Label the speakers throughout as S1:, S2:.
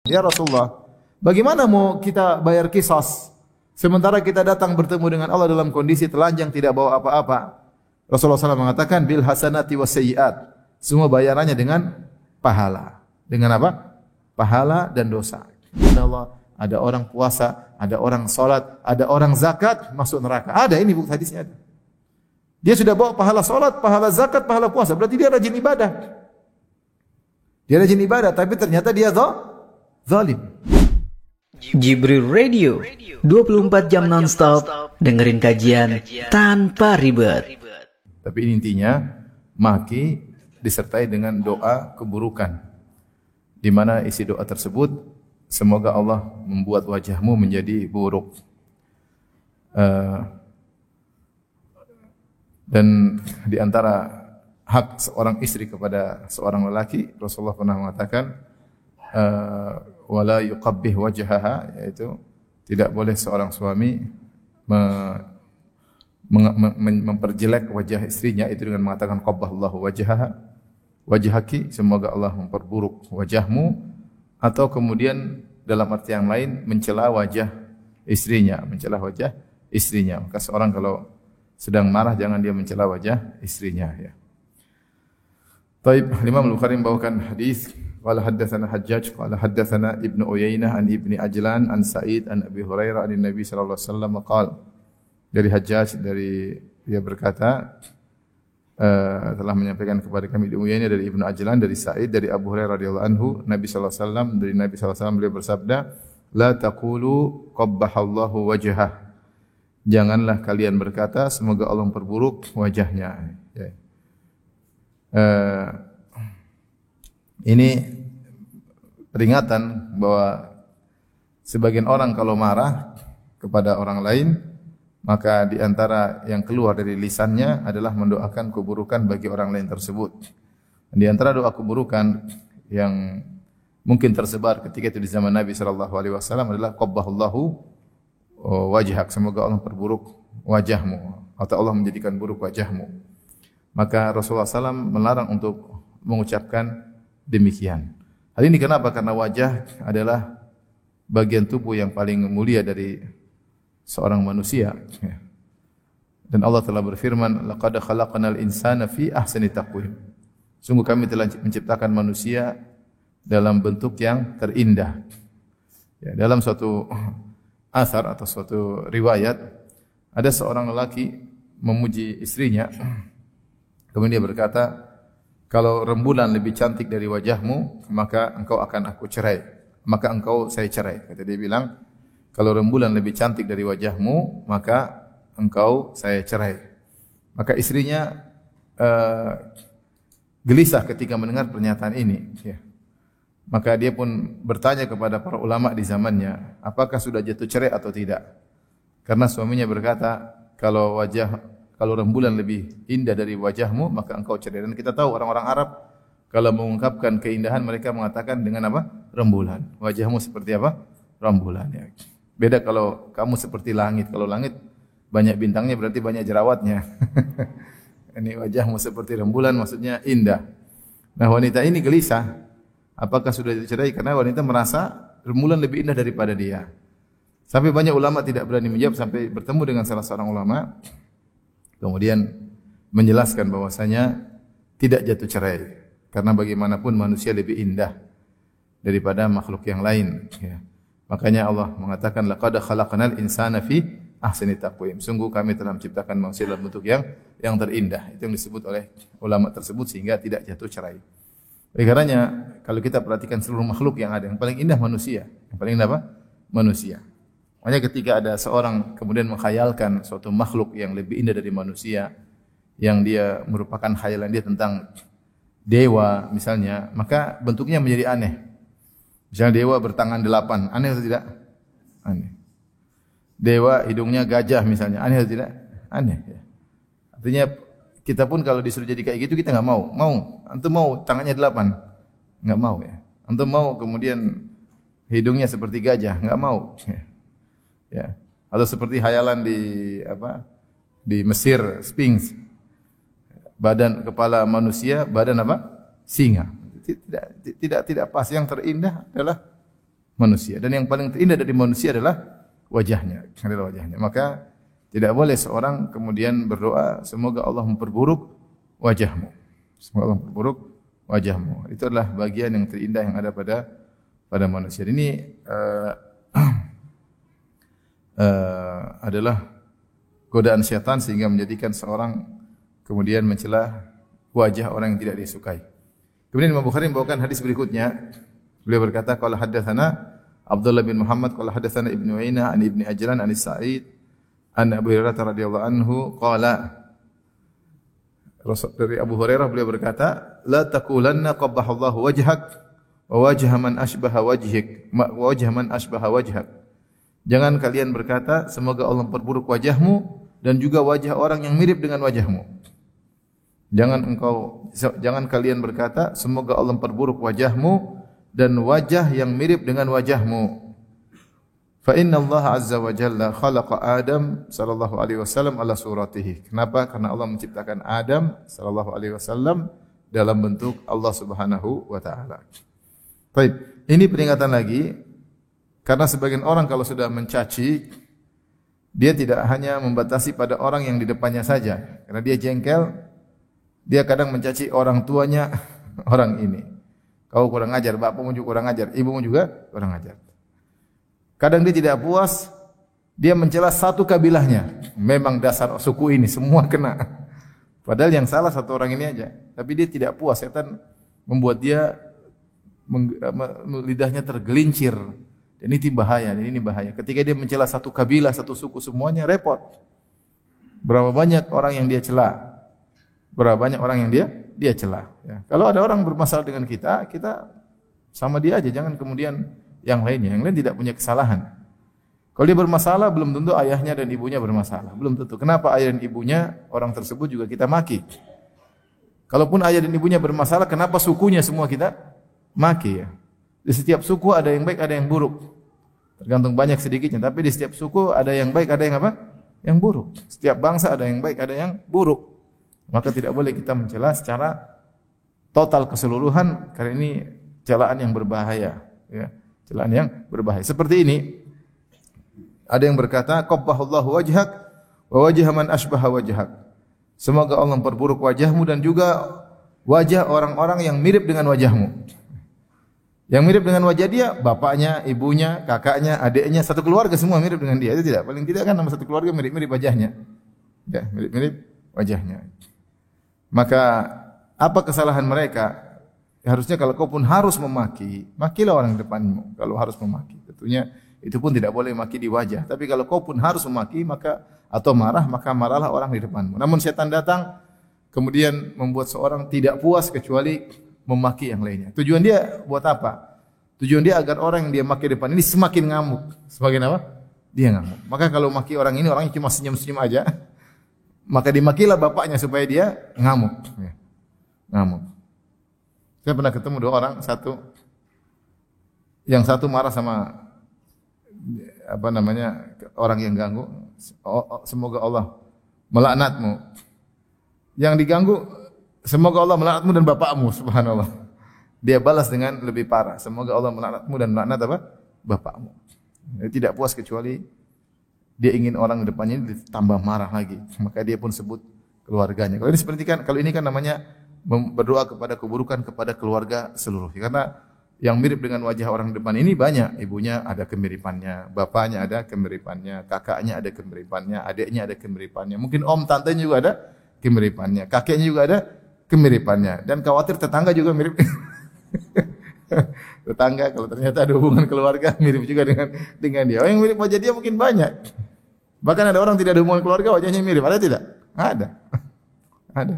S1: Ya Rasulullah, bagaimana mau kita bayar qisas sementara kita datang bertemu dengan Allah dalam kondisi telanjang tidak bawa apa-apa? Rasulullah SAW mengatakan bil hasanati was sayyiat. Semua bayarannya dengan pahala. Dengan apa? Pahala dan dosa. Allah, ada orang puasa, ada orang salat, ada orang zakat masuk neraka. Ada, ini bukti hadisnya ada. Dia sudah bawa pahala salat, pahala zakat, pahala puasa. Berarti dia rajin ibadah. Dia rajin ibadah, tapi ternyata dia zalim.
S2: Jibril Radio 24 jam nonstop dengerin kajian tanpa ribet.
S1: Tapi intinya maki disertai dengan doa keburukan, di mana isi doa tersebut semoga Allah membuat wajahmu menjadi buruk. Dan di antara hak seorang istri kepada seorang lelaki, Rasulullah pernah mengatakan wala yuqabbih wajhaha, yaitu tidak boleh seorang suami memperjelek wajah istrinya, itu dengan mengatakan qabbahallahu wajhaha, wajhaki, semoga Allah memperburuk wajahmu, atau kemudian dalam arti yang lain mencela wajah istrinya, Maka seorang kalau sedang marah jangan dia mencela wajah istrinya, ya. Taib, Imam Al-Bukhari membawakan hadis qala haddatsana Hajjaj qala haddatsana Ibnu Uyainah an Ibni Ajlan an Sa'id an Abi Hurairah an Nabi sallallahu alaihi wasallam qala, dari Hajjaj, dari dia berkata telah menyampaikan kepada kami Ibnu Uyainah dari Ibnu Ajlan dari Sa'id dari Abu Hurairah radhiyallahu anhu, Nabi sallallahu alaihi wasallam, dari Nabi sallallahu alaihi wasallam beliau bersabda, la taqulu qabbahallahu wajhah, janganlah kalian berkata semoga Allah memperburuk wajahnya, ya. Ini peringatan bahwa sebagian orang kalau marah kepada orang lain, maka di antara yang keluar dari lisannya adalah mendoakan keburukan bagi orang lain tersebut. Di antara doa keburukan yang mungkin tersebar ketika itu di zaman Nabi sallallahu alaihi wasallam adalah qabbahallahu wajhak, semoga Allah perburuk wajahmu atau Allah menjadikan buruk wajahmu. Maka Rasulullah SAW melarang untuk mengucapkan demikian. Hal ini kenapa? Karena wajah adalah bagian tubuh yang paling mulia dari seorang manusia. Dan Allah telah berfirman, laqad khalaqnal insana fi ahsani taqwim. Sungguh kami telah menciptakan manusia dalam bentuk yang terindah. Ya, dalam suatu asar atau suatu riwayat, ada seorang lelaki memuji istrinya. Kemudian dia berkata, kalau rembulan lebih cantik dari wajahmu, maka engkau akan aku cerai. Maka engkau saya cerai. Kata dia bilang, kalau rembulan lebih cantik dari wajahmu, maka engkau saya cerai. Maka istrinya gelisah ketika mendengar pernyataan ini. Ya. Maka dia pun bertanya kepada para ulama di zamannya, apakah sudah jatuh cerai atau tidak? Karena suaminya berkata, kalau rembulan lebih indah dari wajahmu, maka engkau cerai. Dan kita tahu orang-orang Arab kalau mengungkapkan keindahan mereka mengatakan dengan apa? Rembulan. Wajahmu seperti apa? Rembulan. Ya. Beda kalau kamu seperti langit. Kalau langit banyak bintangnya berarti banyak jerawatnya. Ini wajahmu seperti rembulan maksudnya indah. Nah, wanita ini gelisah. Apakah sudah dicerai? Karena wanita merasa rembulan lebih indah daripada dia. Sampai banyak ulama tidak berani menjawab, sampai bertemu dengan salah seorang ulama. Kemudian menjelaskan bahwasanya tidak jatuh cerai. Karena bagaimanapun manusia lebih indah daripada makhluk yang lain. Ya. Makanya Allah mengatakan, laqad khalaqnal insana fi ahsani taqwim. Sungguh kami telah menciptakan manusia dalam bentuk yang terindah. Itu yang disebut oleh ulama tersebut sehingga tidak jatuh cerai. Oleh karenanya kalau kita perhatikan seluruh makhluk yang ada, yang paling indah manusia. Yang paling indah apa? Manusia. Makanya ketika ada seorang kemudian menghayalkan suatu makhluk yang lebih indah dari manusia, yang dia merupakan khayalan dia tentang dewa misalnya, maka bentuknya menjadi aneh. Misalnya dewa bertangan 8, aneh atau tidak? Aneh. Dewa hidungnya gajah misalnya, aneh atau tidak? Aneh. Ya. Artinya kita pun kalau disuruh jadi kayak gitu kita nggak mau. Antum mau tangannya 8? Nggak mau ya. Antum mau kemudian hidungnya seperti gajah? Nggak mau. Ya. Atau seperti hayalan di Mesir, Sphinx. Badan kepala manusia, badan apa? Singa. Tidak pas. Yang terindah adalah manusia. Dan yang paling terindah dari manusia adalah wajahnya. Maka tidak boleh seorang kemudian berdoa, semoga Allah memperburuk wajahmu. Semoga Allah memperburuk wajahmu. Itu adalah bagian yang terindah yang ada pada manusia. Ini adalah godaan syaitan sehingga menjadikan seorang kemudian mencela wajah orang yang tidak disukai. Kemudian Imam Bukhari membawakan hadis berikutnya. Beliau berkata, qala haddatsana Abdullah bin Muhammad qala haddatsana Ibnu Uyainah an Ibni Ajlan an Sa'id an Abu Hurairah radhiyallahu anhu qala, dari Abu Hurairah beliau berkata, la taqulanna qabbahallahu wajhak wa wajha man asbaha wajhik wa wajha man asbaha wajhak. Jangan kalian berkata semoga Allah memperburuk wajahmu dan juga wajah orang yang mirip dengan wajahmu. Jangan kalian berkata semoga Allah memperburuk wajahmu dan wajah yang mirip dengan wajahmu. Fa inna Allah azza wa jalla khalaqa Adam sallallahu alaihi wasallam ala suratihi. Kenapa? Karena Allah menciptakan Adam sallallahu alaihi wasallam dalam bentuk Allah Subhanahu wa taala. Baik, ini peringatan lagi karena sebagian orang kalau sudah mencaci dia tidak hanya membatasi pada orang yang di depannya saja. Karena dia jengkel, dia kadang mencaci orang tuanya orang ini. Kau kurang ajar, bapakmu juga kurang ajar, ibumu juga kurang ajar. Kadang dia tidak puas, dia mencela satu kabilahnya. Memang dasar suku ini semua kena. Padahal yang salah satu orang ini aja. Tapi dia tidak puas, setan membuat dia lidahnya tergelincir. Dan ini bahaya, Ketika dia mencela satu kabilah, satu suku semuanya repot. Berapa banyak orang yang dia cela? Berapa banyak orang yang dia cela? Ya. Kalau ada orang bermasalah dengan kita sama dia aja, jangan kemudian yang lainnya. Yang lain tidak punya kesalahan. Kalau dia bermasalah, belum tentu ayahnya dan ibunya bermasalah. Belum tentu. Kenapa ayah dan ibunya orang tersebut juga kita maki? Kalaupun ayah dan ibunya bermasalah, kenapa sukunya semua kita maki ya? Di setiap suku ada yang baik, ada yang buruk. Tergantung banyak sedikitnya. Tapi di setiap suku ada yang baik, ada yang apa? Yang buruk. Setiap bangsa ada yang baik, ada yang buruk. Maka tidak boleh kita mencela secara total keseluruhan karena ini celaan yang berbahaya. Ya, celaan yang berbahaya. Seperti ini. Ada yang berkata, qabbahallahu wajhak wa wajha man asbaha wajhak. Semoga Allah memperburuk wajahmu dan juga wajah orang-orang yang mirip dengan wajahmu. Yang mirip dengan wajah dia, bapaknya, ibunya, kakaknya, adiknya, satu keluarga semua mirip dengan dia. Itu tidak. Paling tidak kan nama satu keluarga mirip-mirip wajahnya. Ya, mirip-mirip wajahnya. Maka apa kesalahan mereka? Ya, harusnya kalau kau pun harus memaki, makilah orang di depanmu. Kalau harus memaki, tentunya itu pun tidak boleh maki di wajah. Tapi kalau kau pun harus memaki, maka atau marah, maka marahlah orang di depanmu. Namun setan datang kemudian membuat seorang tidak puas kecuali memaki yang lainnya. Tujuan dia buat apa? Tujuan dia agar orang yang dia maki depan ini semakin ngamuk. Semakin apa? Dia ngamuk. Maka kalau maki orang ini, orangnya cuma senyum-senyum aja. Maka dimakilah bapaknya supaya dia ngamuk. Ya. Ngamuk. Saya pernah ketemu dua orang, yang satu marah sama orang yang ganggu. Semoga Allah melaknatmu. Yang diganggu, semoga Allah melaknatmu dan bapakmu, subhanallah. Dia balas dengan lebih parah. Semoga Allah melaknatmu dan melaknat apa? Bapakmu. Dia tidak puas kecuali dia ingin orang di depannya ditambah marah lagi. Maka dia pun sebut keluarganya. Kalau ini kan namanya berdoa kepada keburukan kepada keluarga seluruh. Karena yang mirip dengan wajah orang depan ini banyak. Ibunya ada kemiripannya, bapaknya ada kemiripannya, kakaknya ada kemiripannya, adiknya ada kemiripannya. Mungkin om tantenya juga ada kemiripannya, kakeknya juga ada kemiripannya. Dan khawatir tetangga juga mirip. Tetangga kalau ternyata ada hubungan keluarga mirip juga dengan dia. Yang mirip wajah dia mungkin banyak. Bahkan ada orang tidak ada hubungan keluarga wajahnya mirip. Ada tidak? Ada. Ada.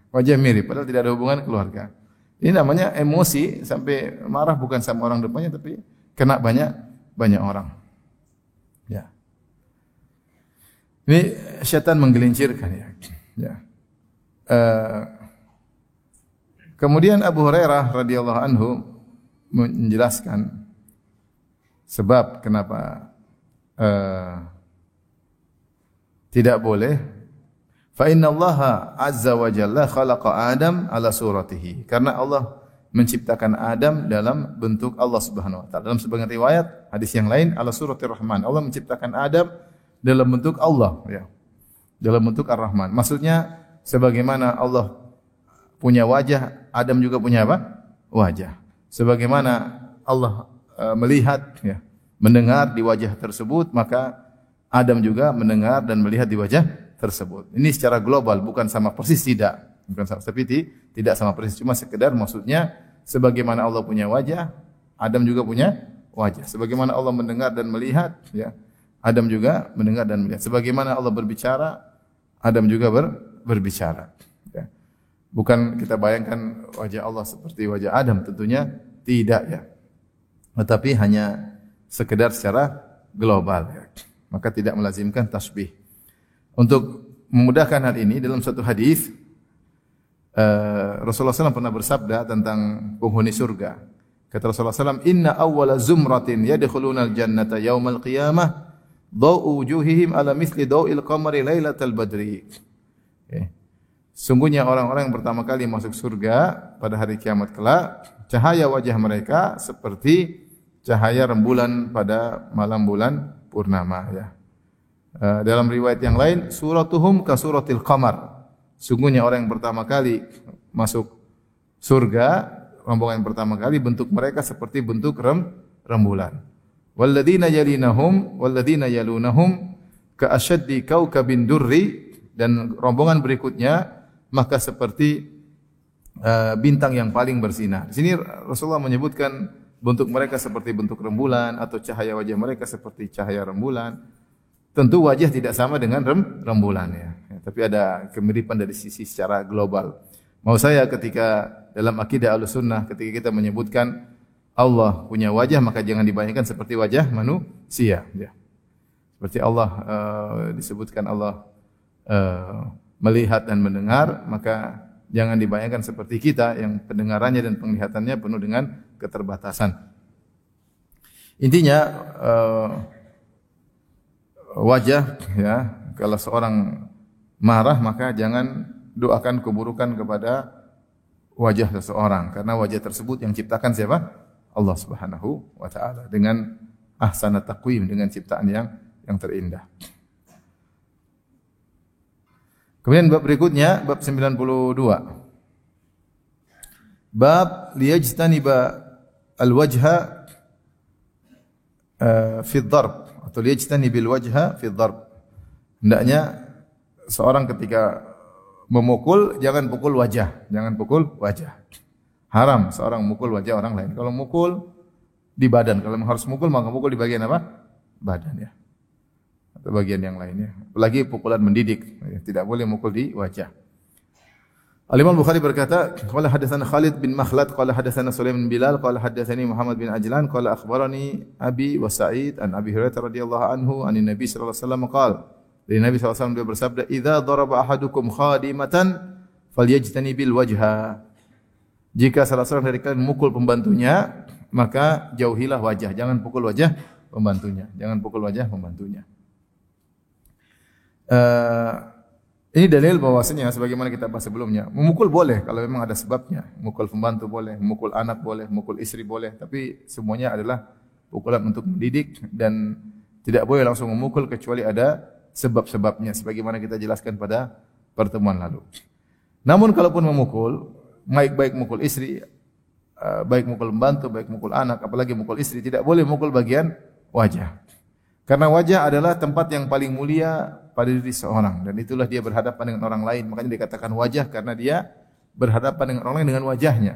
S1: Wajah mirip padahal tidak ada hubungan keluarga. Ini namanya emosi sampai marah bukan sama orang depannya tapi kena banyak orang. Ya. Ini syaitan menggelincirkan ya. Ya. Kemudian Abu Hurairah radhiyallahu anhu menjelaskan sebab kenapa tidak boleh. Fa inna Allah azza wa jalla khalaqa Adam ala suratihi. Karena Allah menciptakan Adam dalam bentuk Allah Subhanahu wa taala. Dalam sebagian riwayat hadis yang lain ala suratir Rahman. Allah menciptakan Adam dalam bentuk Allah ya. Dalam bentuk Ar-Rahman. Maksudnya sebagaimana Allah punya wajah, Adam juga punya apa? Wajah. Sebagaimana Allah melihat ya, mendengar di wajah tersebut, maka Adam juga mendengar dan melihat di wajah tersebut. Ini secara global, bukan sama persis tidak. Bukan sama, tapi tidak sama persis, cuma sekedar maksudnya sebagaimana Allah punya wajah, Adam juga punya wajah. Sebagaimana Allah mendengar dan melihat, ya, Adam juga mendengar dan melihat. Sebagaimana Allah berbicara, Adam juga berbicara. Ya. Bukan kita bayangkan wajah Allah seperti wajah Adam, tentunya tidak ya. Tetapi hanya sekedar secara global. Ya. Maka tidak melazimkan tasbih. Untuk memudahkan hal ini dalam satu hadis Rasulullah SAW pernah bersabda tentang penghuni surga. Kata Rasulullah SAW, Inna awwala zumratin yadkhuluna al-jannata yawmal qiyamah daw'u wujuhihim ala mithli daw'il qamari lailatal badri. Sungguhnya orang-orang yang pertama kali masuk surga pada hari kiamat kelak, cahaya wajah mereka seperti cahaya rembulan pada malam bulan purnama ya. Dalam riwayat yang lain, suratuhum ka suratil qamar. Sungguhnya orang yang pertama kali masuk surga, rombongan yang pertama kali bentuk mereka seperti bentuk rembulan. Walladzina yalinahum walladzina yalunahum ka ashaddi kaukabin durri, dan rombongan berikutnya maka seperti bintang yang paling bersinar. Di sini Rasulullah menyebutkan bentuk mereka seperti bentuk rembulan atau cahaya wajah mereka seperti cahaya rembulan. Tentu wajah tidak sama dengan rembulan ya. Tapi ada kemiripan dari sisi secara global. Mau saya ketika dalam akidah Ahlussunnah ketika kita menyebutkan Allah punya wajah, maka jangan dibayangkan seperti wajah manusia ya. Seperti Allah disebutkan Allah melihat dan mendengar, maka jangan dibayangkan seperti kita yang pendengarannya dan penglihatannya penuh dengan keterbatasan. Intinya wajah ya, kalau seorang marah maka jangan doakan keburukan kepada wajah seseorang, karena wajah tersebut yang ciptakan siapa? Allah Subhanahu wa taala dengan ahsanat taqwim, dengan ciptaan yang terindah. Kemudian bab berikutnya bab 92. Bab liyajtaniba al-wajha fi ad-darb atau liyajtanibil wajha fi ad-darb. Hendaknya seorang ketika memukul jangan pukul wajah, jangan pukul wajah. Haram seorang memukul wajah orang lain. Kalau mukul di badan, kalau harus mukul maka mukul di bagian apa? Badan ya. Atau bagian yang lainnya. Apalagi pukulan mendidik, tidak boleh mukul di wajah. Al-Imam Bukhari berkata, qala hadatsana Khalid bin Makhlad qala hadatsana Sulaiman bin Bilal qala hadatsani Muhammad bin Ajlan qala akhbarani Abi wa Sa'id an Abi Hurairah radhiyallahu anhu anin Nabi sallallahu alaihi wasallam qala. Dari Nabi sallallahu alaihi wasallam dia bersabda, "Idza daraba ahadukum khadimatan falyajtanibil wajha." Jika salah seorang dari kalian memukul pembantunya, maka jauhilah wajah, jangan pukul wajah pembantunya, jangan pukul wajah pembantunya. Ini dalil bahwasanya sebagaimana kita bahas sebelumnya, memukul boleh kalau memang ada sebabnya. Memukul pembantu boleh, memukul anak boleh, memukul istri boleh, tapi semuanya adalah pukulan untuk mendidik dan tidak boleh langsung memukul kecuali ada sebab-sebabnya sebagaimana kita jelaskan pada pertemuan lalu. Namun kalaupun memukul, baik mukul istri, baik mukul pembantu, baik mukul anak, apalagi mukul istri, tidak boleh mukul bagian wajah. Karena wajah adalah tempat yang paling mulia pada diri seorang dan itulah dia berhadapan dengan orang lain. Makanya dikatakan wajah karena dia berhadapan dengan orang lain dengan wajahnya.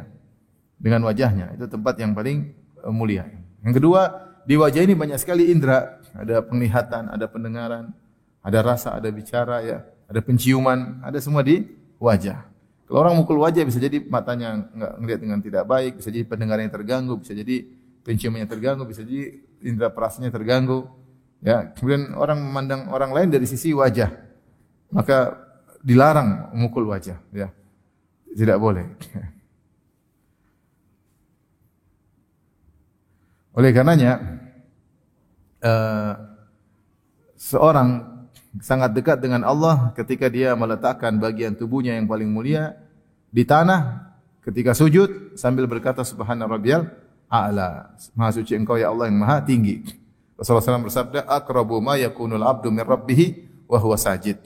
S1: Dengan wajahnya, itu tempat yang paling mulia. Yang kedua, di wajah ini banyak sekali indera, ada penglihatan, ada pendengaran, ada rasa, ada bicara ya, ada penciuman, ada semua di wajah. Kalau orang mukul wajah bisa jadi matanya enggak ngelihat dengan tidak baik, bisa jadi pendengarannya terganggu, bisa jadi penciumannya terganggu, bisa jadi indera perasanya terganggu. Ya, kemudian orang memandang orang lain dari sisi wajah, maka dilarang memukul wajah. Ya, tidak boleh. Oleh karenanya, seorang sangat dekat dengan Allah ketika dia meletakkan bagian tubuhnya yang paling mulia di tanah ketika sujud sambil berkata subhana rabbiyal a'la. Maha suci Engkau ya Allah yang maha tinggi. Rasulullah SAW bersabda, aqrabu ma yakunul abdu min rabbih wa huwa sajid.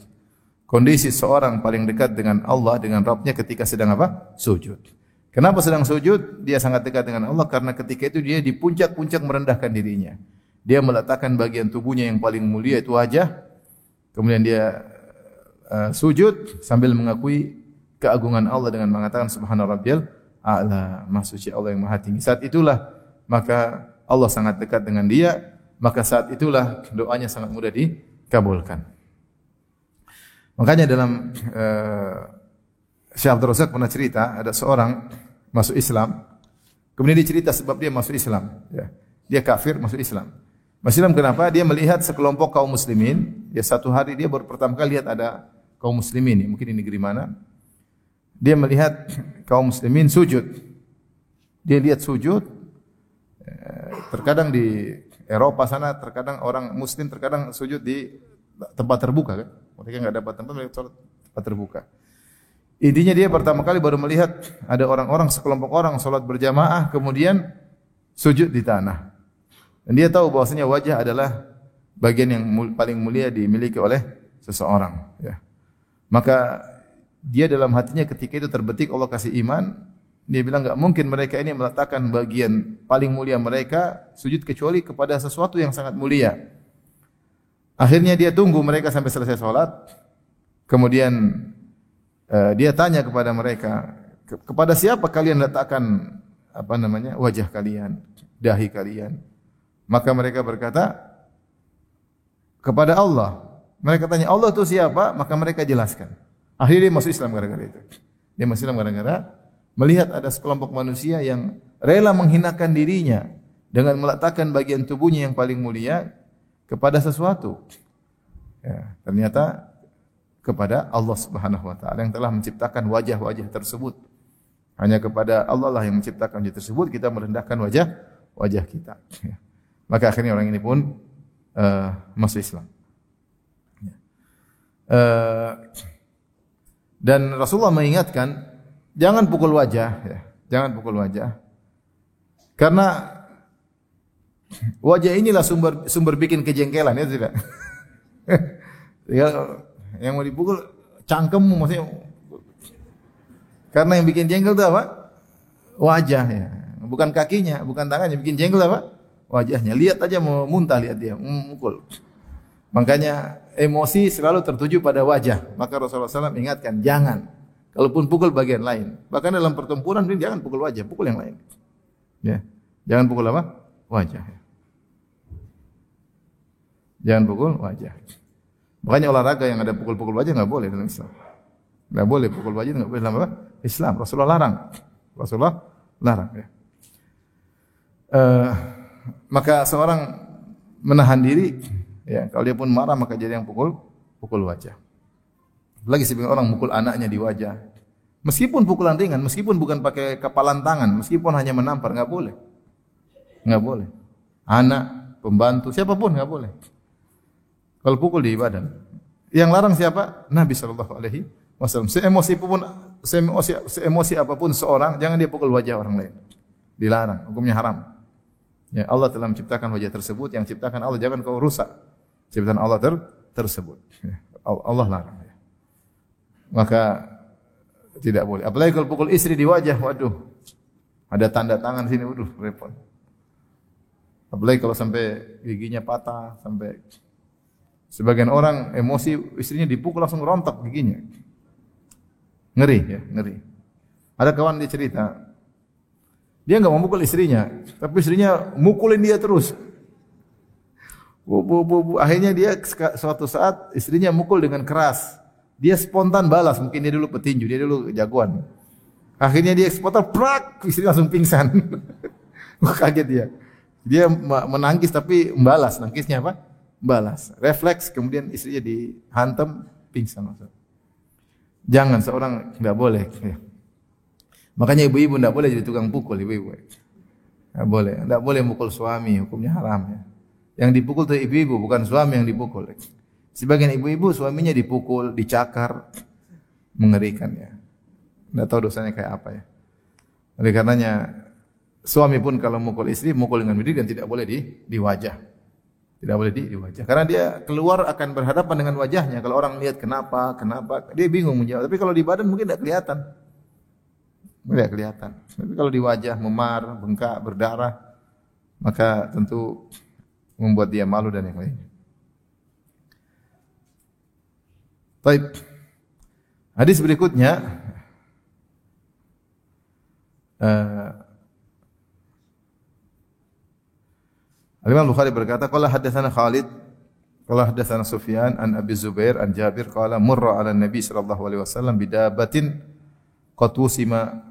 S1: Kondisi seorang paling dekat dengan Allah, dengan Rabbnya ketika sedang apa? Sujud. Kenapa sedang sujud? Dia sangat dekat dengan Allah karena ketika itu dia di puncak-puncak merendahkan dirinya. Dia meletakkan bagian tubuhnya yang paling mulia itu wajah. Kemudian dia sujud sambil mengakui keagungan Allah dengan mengatakan subhana rabbiyal a'la, maha suci Allah yang maha tinggi. Saat itulah maka Allah sangat dekat dengan dia, maka saat itulah doanya sangat mudah dikabulkan. Makanya dalam Syekh Abdul Razak pernah cerita, ada seorang masuk Islam, kemudian dia cerita sebab dia masuk Islam. Ya. Dia kafir masuk Islam. Masuk Islam kenapa? Dia melihat sekelompok kaum muslimin. Ya, satu hari dia baru pertama kali lihat ada kaum muslimin, mungkin di negeri mana. Dia melihat kaum muslimin sujud. Dia lihat sujud. Terkadang di Eropa sana, terkadang orang Muslim terkadang sujud di tempat terbuka kan. Mereka nggak dapat tempat, mereka sholat tempat terbuka. Intinya dia pertama kali baru melihat ada orang-orang, sekelompok orang sholat berjamaah kemudian sujud di tanah. Dan dia tahu bahwasanya wajah adalah bagian yang paling mulia dimiliki oleh seseorang. Ya. Maka dia dalam hatinya ketika itu terbetik Allah kasih iman. Dia bilang nggak mungkin mereka ini meletakkan bagian paling mulia mereka sujud kecuali kepada sesuatu yang sangat mulia. Akhirnya dia tunggu mereka sampai selesai sholat. Kemudian dia tanya kepada mereka, kepada siapa kalian letakkan wajah kalian, dahi kalian? Maka mereka berkata, kepada Allah. Mereka tanya, Allah itu siapa? Maka mereka jelaskan. Akhirnya dia masuk Islam gara-gara itu. Dia masuk Islam gara-gara melihat ada sekelompok manusia yang rela menghinakan dirinya dengan meletakkan bagian tubuhnya yang paling mulia kepada sesuatu. Ya, ternyata kepada Allah Subhanahu wa taala yang telah menciptakan wajah-wajah tersebut. Hanya kepada Allah lah yang menciptakan wajah tersebut, kita merendahkan wajah kita. Ya. Maka akhirnya orang ini pun masuk Islam. Ya. Dan Rasulullah mengingatkan, jangan pukul wajah, ya. Jangan pukul wajah. Karena wajah inilah sumber bikin kejengkelan, ya tidak? Ya, yang mau dipukul cangkemmu maksudnya. Karena yang bikin jengkel itu apa? Wajah, ya. Bukan kakinya, bukan tangannya, bikin jengkel apa? Wajahnya. Lihat aja mau muntah, lihat dia mukul. Makanya emosi selalu tertuju pada wajah. Maka Rasulullah SAW ingatkan, jangan. Kalaupun pukul bagian lain. Bahkan dalam pertempuran jangan pukul wajah, pukul yang lain. Ya. Jangan pukul apa? Wajah. Jangan pukul wajah. Makanya olahraga yang ada pukul-pukul wajah enggak boleh dalam Islam. Enggak boleh pukul wajah, enggak boleh dalam apa? Islam. Rasulullah larang. Rasulullah larang, ya. Maka seorang menahan diri, ya, kalau dia pun marah maka jadi yang pukul wajah. Lagi sebagian orang mukul anaknya di wajah. Meskipun pukulan ringan, meskipun bukan pakai kepalan tangan, meskipun hanya menampar, enggak boleh. Enggak boleh. Anak, pembantu, siapapun enggak boleh. Kalau pukul di badan. Yang larang siapa? Nabi sallallahu alaihi wasallam. Seemosi apapun seorang, jangan dia pukul wajah orang lain. Dilarang, hukumnya haram. Ya, Allah telah menciptakan wajah tersebut, yang ciptakan Allah, jangan kau rusak ciptaan Allah tersebut. Ya, Allah larang. Ya. Maka tidak boleh. Apalagi kalau pukul istri di wajah, waduh. Ada tanda tangan sini, waduh, repot. Apalagi kalau sampai giginya patah, sampai sebagian orang emosi istrinya dipukul langsung rontok giginya. Ngeri, ya, ngeri. Ada kawan dia cerita, dia enggak mau mukul istrinya, tapi istrinya mukulin dia terus. Akhirnya dia suatu saat istrinya mukul dengan keras. Dia spontan balas, mungkin dia dulu petinju, dia dulu jagoan. Akhirnya dia spontan prak, istrinya langsung pingsan. Kaget dia. Dia menangkis tapi membalas, nangkisnya apa? Balas. Refleks, kemudian istrinya dihantam, pingsan. Jangan, seorang tidak boleh. Ya. Makanya ibu-ibu tidak boleh jadi tukang pukul, ibu-ibu. Tidak boleh. Tidak boleh mukul suami, hukumnya haram. Ya. Yang dipukul itu ibu-ibu, bukan suami yang dipukul. Sebagian ibu-ibu suaminya dipukul, dicakar, mengerikan, ya. Tidak tahu dosanya kayak apa, ya. Oleh karenanya suami pun kalau mukul istri, mukul dengan berdiri dan tidak boleh di wajah. Tidak boleh di wajah. Karena dia keluar akan berhadapan dengan wajahnya. Kalau orang lihat kenapa, dia bingung menjawab. Tapi kalau di badan mungkin tidak kelihatan. Tidak kelihatan. Tapi kalau di wajah memar, bengkak, berdarah, maka tentu membuat dia malu dan yang lainnya. Baik. Hadis berikutnya Al-Imam Bukhari berkata, qala haddatsana Khalid, qala haddatsana Sufyan an Abi Zubair an Jabir qala murra 'ala Nabi sallallahu alaihi wasallam bidabatin qad wusima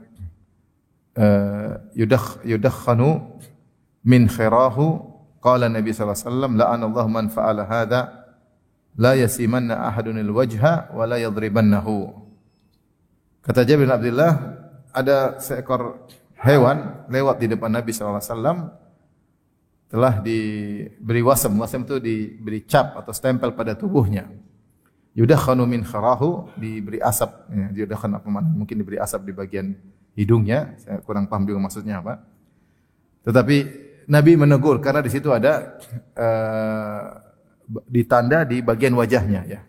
S1: yudakhanu min khirahu qala Nabi sallallahu alaihi wasallam la'ana Allah man fa'ala hadha la yasimanna ahadun al-wajha wa la yadribannahu. Kata Jabir bin Abdullah, ada seekor hewan lewat di depan Nabi sallallahu alaihi wasallam, telah diberi wasam. Wasam itu diberi cap atau stempel pada tubuhnya. Yudakhanu min kharahu, diberi asap. Ya, yudakhanu apa mana? Mungkin diberi asap di bagian hidungnya. Saya kurang paham juga maksudnya apa. Tetapi Nabi menegur karena di situ ada ditanda di bagian wajahnya, ya.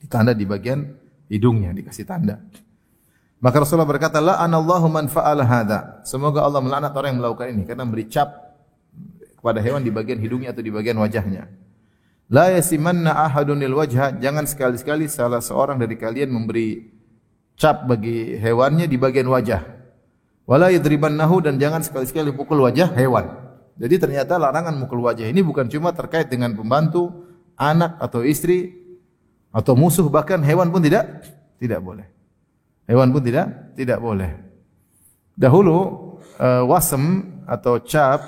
S1: Ditanda di bagian hidungnya, dikasih tanda. Maka Rasulullah berkata, la'anallahu man fa'ala hadza. Semoga Allah melaknat orang yang melakukan ini karena memberi cap kepada hewan di bagian hidungnya atau di bagian wajahnya. La yasimanna ahadunil wajha, jangan sekali-sekali salah seorang dari kalian memberi cap bagi hewannya di bagian wajah. Wala yadribannahu, dan jangan sekali-sekali pukul wajah hewan. Jadi ternyata larangan mukul wajah ini bukan cuma terkait dengan pembantu, anak atau istri atau musuh, bahkan hewan pun tidak boleh. Hewan pun tidak boleh. Dahulu wasem atau cap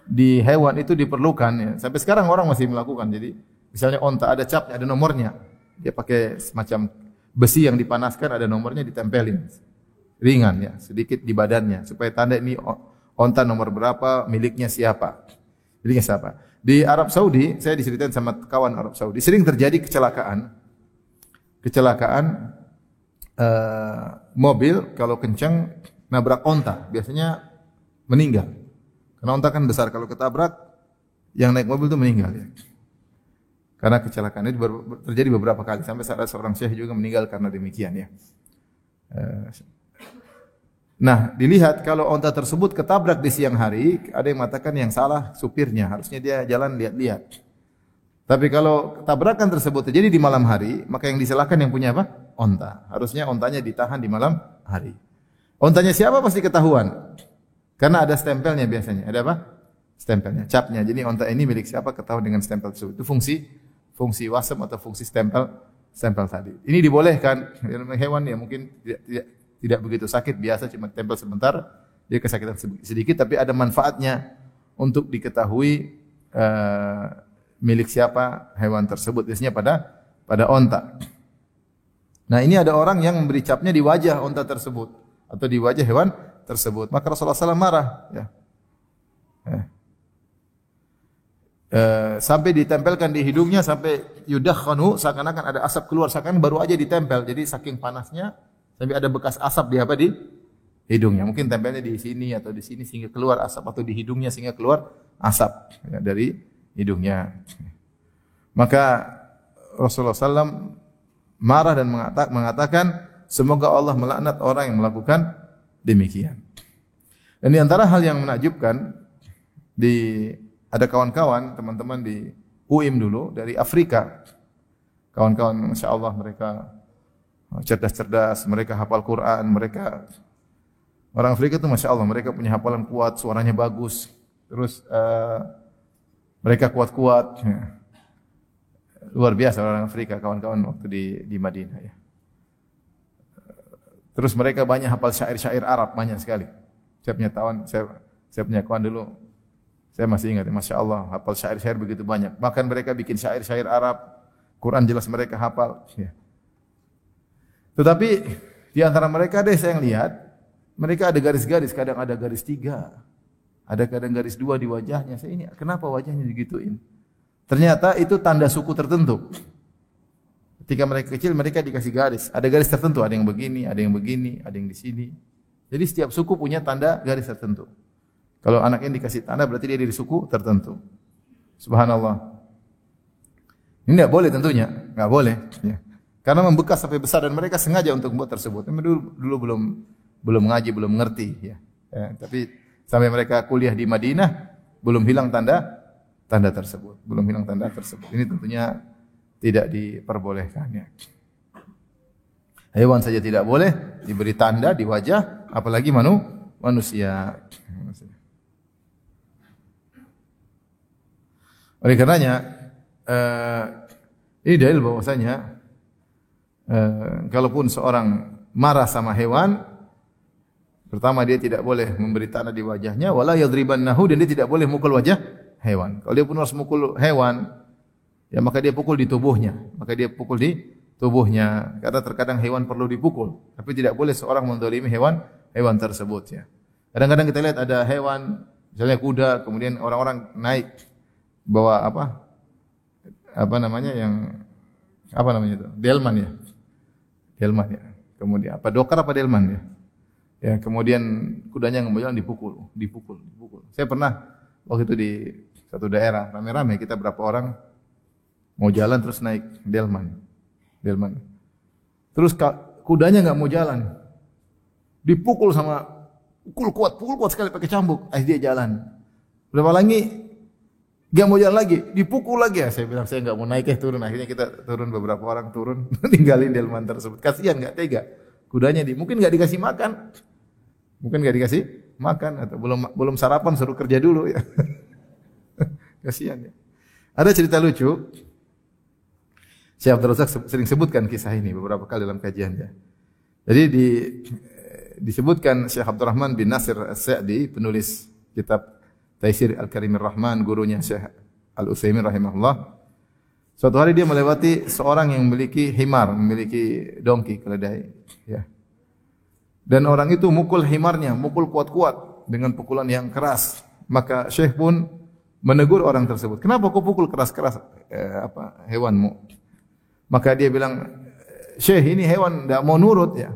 S1: di hewan itu diperlukan, ya. Sampai sekarang orang masih melakukan. Jadi misalnya onta ada capnya, ada nomornya. Dia pakai semacam besi yang dipanaskan, ada nomornya, ditempelin. Ringan, ya, sedikit di badannya supaya tanda ini onta nomor berapa, miliknya siapa. Miliknya siapa. Di Arab Saudi, saya diceritain sama kawan Arab Saudi, sering terjadi kecelakaan mobil kalau kencang nabrak onta, biasanya meninggal. Karena onta kan besar, kalau ketabrak yang naik mobil itu meninggal, ya. Karena kecelakaan itu terjadi beberapa kali, sampai ada seorang syekh juga meninggal karena demikian, ya. Nah, dilihat kalau onta tersebut ketabrak di siang hari, ada yang mengatakan yang salah supirnya, harusnya dia jalan lihat-lihat. Tapi kalau tabrakan tersebut terjadi di malam hari, maka yang disalahkan yang punya apa? Onta. Harusnya ontanya ditahan di malam hari. Ontanya siapa pasti ketahuan. Karena ada stempelnya biasanya. Ada apa? Stempelnya, capnya. Jadi onta ini milik siapa ketahuan dengan stempel tersebut. Itu fungsi wasem atau fungsi stempel tadi. Ini dibolehkan. Hewan ya mungkin tidak begitu sakit, biasa cuma tempel sebentar, dia kesakitan sedikit, tapi ada manfaatnya untuk diketahui milik siapa hewan tersebut, biasanya pada onta. Nah, ini ada orang yang memberi capnya di wajah onta tersebut atau di wajah hewan tersebut. Maka Rasulullah SAW marah, ya. Sampai ditempelkan di hidungnya, sampai yudakhanu, seakan-akan ada asap keluar, seakan baru aja ditempel. Jadi saking panasnya sampai ada bekas asap di hidungnya. Mungkin tempelnya di sini atau di sini sehingga keluar asap, atau di hidungnya sehingga keluar asap, ya, dari hidungnya. Maka Rasulullah SAW marah dan mengatakan, semoga Allah melaknat orang yang melakukan demikian. Dan di antara hal yang menakjubkan, ada kawan-kawan, teman-teman di UIM dulu dari Afrika. Kawan-kawan, Masya Allah, mereka cerdas-cerdas, mereka hafal Quran, orang Afrika itu Masya Allah, mereka punya hafalan kuat, suaranya bagus, terus mereka kuat-kuat, ya. Luar biasa orang Afrika, kawan-kawan waktu di Madinah, ya. Terus mereka banyak hafal syair-syair Arab, banyak sekali. Saya punya kawan dulu, saya masih ingat, Masya Allah, hafal syair-syair begitu banyak. Bahkan mereka bikin syair-syair Arab, Quran jelas mereka hafal, ya. Tetapi di antara mereka ada saya yang lihat, mereka ada garis-garis, kadang ada garis 3, ada kadang garis 2 di wajahnya. Saya ini kenapa wajahnya digituin? Ternyata itu tanda suku tertentu. Ketika mereka kecil, mereka dikasih garis. Ada garis tertentu, ada yang begini, ada yang begini, ada yang di sini. Jadi setiap suku punya tanda garis tertentu. Kalau anak ini dikasih tanda berarti dia dari suku tertentu. Subhanallah. Ini tidak boleh tentunya, nggak boleh. Ya. Karena membekas sampai besar dan mereka sengaja untuk membuat tersebut. Dulu belum ngaji, belum ngerti. Ya. Tapi sampai mereka kuliah di Madinah belum hilang tanda tersebut. Belum hilang tanda tersebut. Ini tentunya tidak diperbolehkan. Ya. Hewan saja tidak boleh diberi tanda di wajah, apalagi manusia. Oleh karenanya, ini dalil bahwasanya kalaupun seorang marah sama hewan, pertama dia tidak boleh memberi tanda di wajahnya, wala yadribannahu, dan dia tidak boleh mukul wajah hewan. Kalau dia pun harus mukul hewan, ya maka dia pukul di tubuhnya. Karena terkadang hewan perlu dipukul, tapi tidak boleh seorang menzalimi hewan tersebut ya. Kadang-kadang kita lihat ada hewan, misalnya kuda, kemudian orang-orang naik bawa delman ya. Kemudian dokar delman ya. Ya, kemudian kudanya nggak mau jalan dipukul. Saya pernah waktu itu di satu daerah rame-rame, kita berapa orang mau jalan terus naik delman. Terus kudanya nggak mau jalan, dipukul pukul kuat sekali pakai cambuk. Dia jalan. Berapa lagi nggak mau jalan lagi, dipukul lagi. Saya bilang saya nggak mau naik, turun. Akhirnya kita turun, beberapa orang turun, tinggalin delman tersebut. Kasihan, nggak tega. Kudanya mungkin nggak dikasih makan, atau belum sarapan, suruh kerja dulu ya. Kasihan ya. Ada cerita lucu. Syekh Abdul Razak sering sebutkan kisah ini beberapa kali dalam kajiannya. Jadi disebutkan Syekh Abdurrahman bin Nasir As-Sa'di, penulis kitab Taisir Al-Karimir Rahman, gurunya Syekh Al-Utsaimin rahimahullah. Suatu hari dia melewati seorang yang memiliki donkey, keledai, ya. Dan orang itu mukul himarnya, mukul kuat-kuat dengan pukulan yang keras. Maka Syekh pun menegur orang tersebut. Kenapa kau pukul keras-keras hewanmu? Maka dia bilang, Syekh, ini hewan tidak mau nurut ya.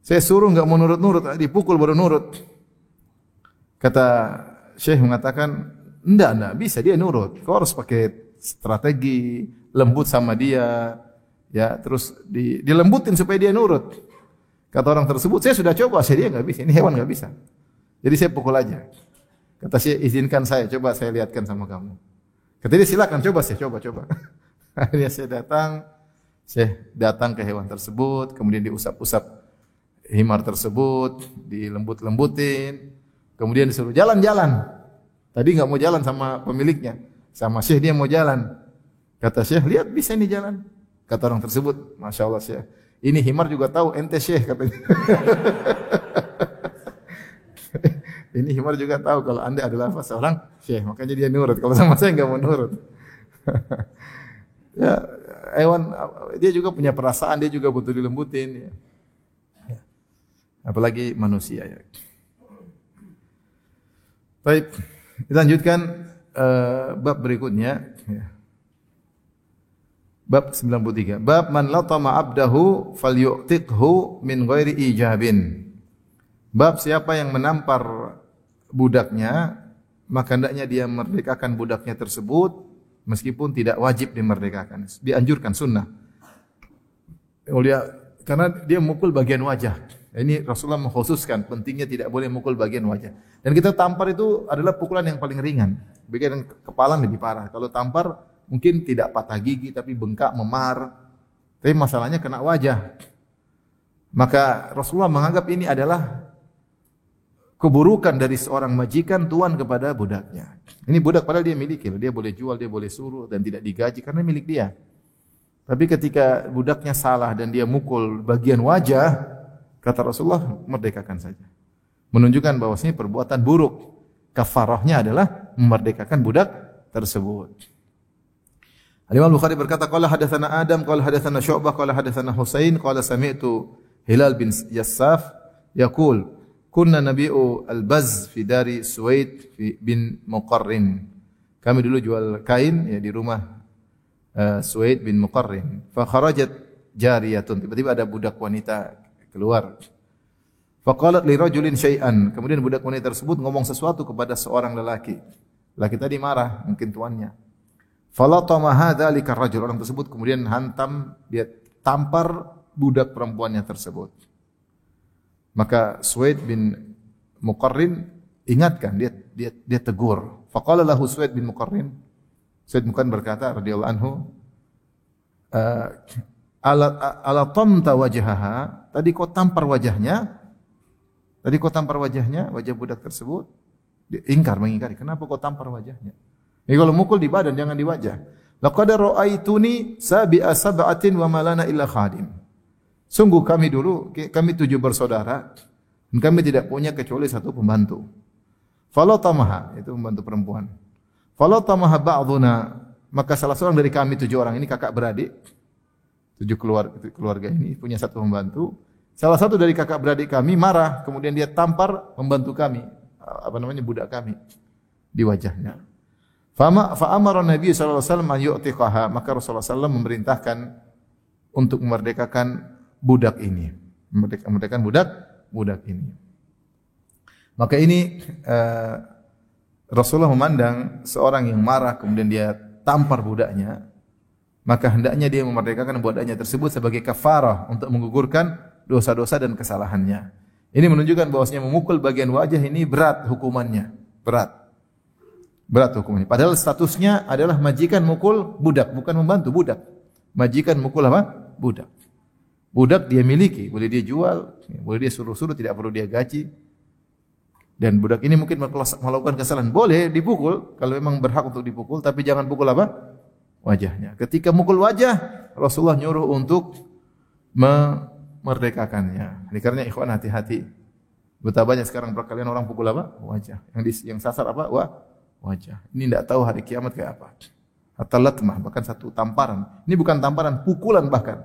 S1: Saya suruh enggak mau nurut, dipukul baru nurut. Kata Syekh mengatakan, enggak bisa dia nurut. Kau harus pakai strategi, lembut sama dia, ya, terus dilembutin supaya dia nurut. Kata orang tersebut, saya sudah coba, dia enggak bisa, ini hewan enggak bisa. Jadi saya pukul aja. Kata Syekh, izinkan saya, coba saya lihatkan sama kamu. Kata dia, silakan, coba. Akhirnya saya datang ke hewan tersebut, kemudian diusap-usap himar tersebut, dilembut-lembutin, kemudian disuruh jalan-jalan. Tadi nggak mau jalan sama pemiliknya, sama Syekh dia mau jalan. Kata Syekh, lihat bisa ini jalan. Kata orang tersebut, Masya Allah Syekh, ini himar juga tahu ente Syekh, katanya. Ini himar juga tahu kalau anda adalah seorang Syekh, makanya dia nurut. Kalau sama saya nggak mau nurut. Ya, hewan dia juga punya perasaan, dia juga butuh dilembutin ya. Apalagi manusia ya. Baik, kita lanjutkan bab berikutnya ya. Bab 93. Bab man latama abdahu falyu'tiqhu min ghairi ijabin. Bab siapa yang menampar budaknya, maka hendaknya dia merdekakan budaknya tersebut meskipun tidak wajib dimerdekakan. Dianjurkan sunnah. Karena dia memukul bagian wajah. Ini Rasulullah mengkhususkan pentingnya tidak boleh memukul bagian wajah. Dan kita tampar itu adalah pukulan yang paling ringan. Bagian kepala lebih parah. Kalau tampar mungkin tidak patah gigi tapi bengkak, memar. Tapi masalahnya kena wajah. Maka Rasulullah menganggap ini adalah keburukan dari seorang majikan tuan kepada budaknya. Ini budak padahal dia miliki, dia boleh jual, dia boleh suruh dan tidak digaji karena milik dia. Tapi ketika budaknya salah dan dia mukul bagian wajah, kata Rasulullah, merdekakan saja. Menunjukkan bahwasanya perbuatan buruk. Kafarahnya adalah memerdekakan budak tersebut. Al-Imam Bukhari berkata, qala hadatsana Adam, qala hadatsana Syu'bah, qala hadatsana Husain, qala sami'tu Hilal bin Yassaf yaqul kunna nabi'u al-baz fi dari Suwaid bin Muqarrin. Kami dulu jual kain ya di rumah Suwaid bin Muqarrin. Fa kharajat jariyatun. Tiba-tiba ada budak wanita keluar. Faqalat li rajulin syai'an. Kemudian budak wanita tersebut ngomong sesuatu kepada seorang lelaki. Lelaki tadi marah, mungkin tuannya. Falatama hadzalika ar-rajul. Orang tersebut kemudian hantam, dia tampar budak perempuannya tersebut. Maka Suwaid bin Muqarrin ingatkan, dia tegur. Faqala lahu Suwaid bin Muqarrin. Suwaid bin Muqarrin berkata radhiyallahu anhu, ala tamta wajhaha, tadi kau tampar wajahnya, wajah budak tersebut. Dia mengingkari, kenapa kau tampar wajahnya? Ini kalau mukul di badan, jangan di wajah. Laqad ra'aituni sabi'a sab'atin wa ma lana illa khadim. Sungguh kami 7 bersaudara dan kami tidak punya kecuali satu pembantu. Falatamaha, itu pembantu perempuan. Falatamaha ba'duna, maka salah seorang dari kami 7 orang ini kakak beradik, 7 keluarga ini punya satu pembantu. Salah satu dari kakak beradik kami marah, kemudian dia tampar pembantu kami, budak kami di wajahnya. Fa'amara Nabi sallallahu alaihi wasallam an yu'tiqaha, maka Rasulullah sallallahu memerintahkan untuk memerdekakan budak ini. Memerdekakan budak ini. Maka ini Rasulullah memandang seorang yang marah kemudian dia tampar budaknya, maka hendaknya dia memerdekakan budaknya tersebut sebagai kafarah untuk menggugurkan dosa-dosa dan kesalahannya. Ini menunjukkan bahwasanya memukul bagian wajah ini berat hukumannya, berat hukumannya. Padahal statusnya adalah majikan mukul budak, bukan membantu budak. Majikan mukul apa? Budak. Budak dia miliki, boleh dia jual, boleh dia suruh-suruh, tidak perlu dia gaji. Dan budak ini mungkin melakukan kesalahan, boleh dipukul kalau memang berhak untuk dipukul, tapi jangan pukul apa? Wajahnya. Ketika mukul wajah, Rasulullah nyuruh untuk memerdekakannya. Ini karena ikhwan hati-hati. Betapa banyak sekarang perkalian orang pukul apa? Wajah. Yang sasar apa? Wajah. Ini tidak tahu hari kiamat kayak apa. Hatta latmah, bahkan satu tamparan. Ini bukan tamparan, pukulan bahkan.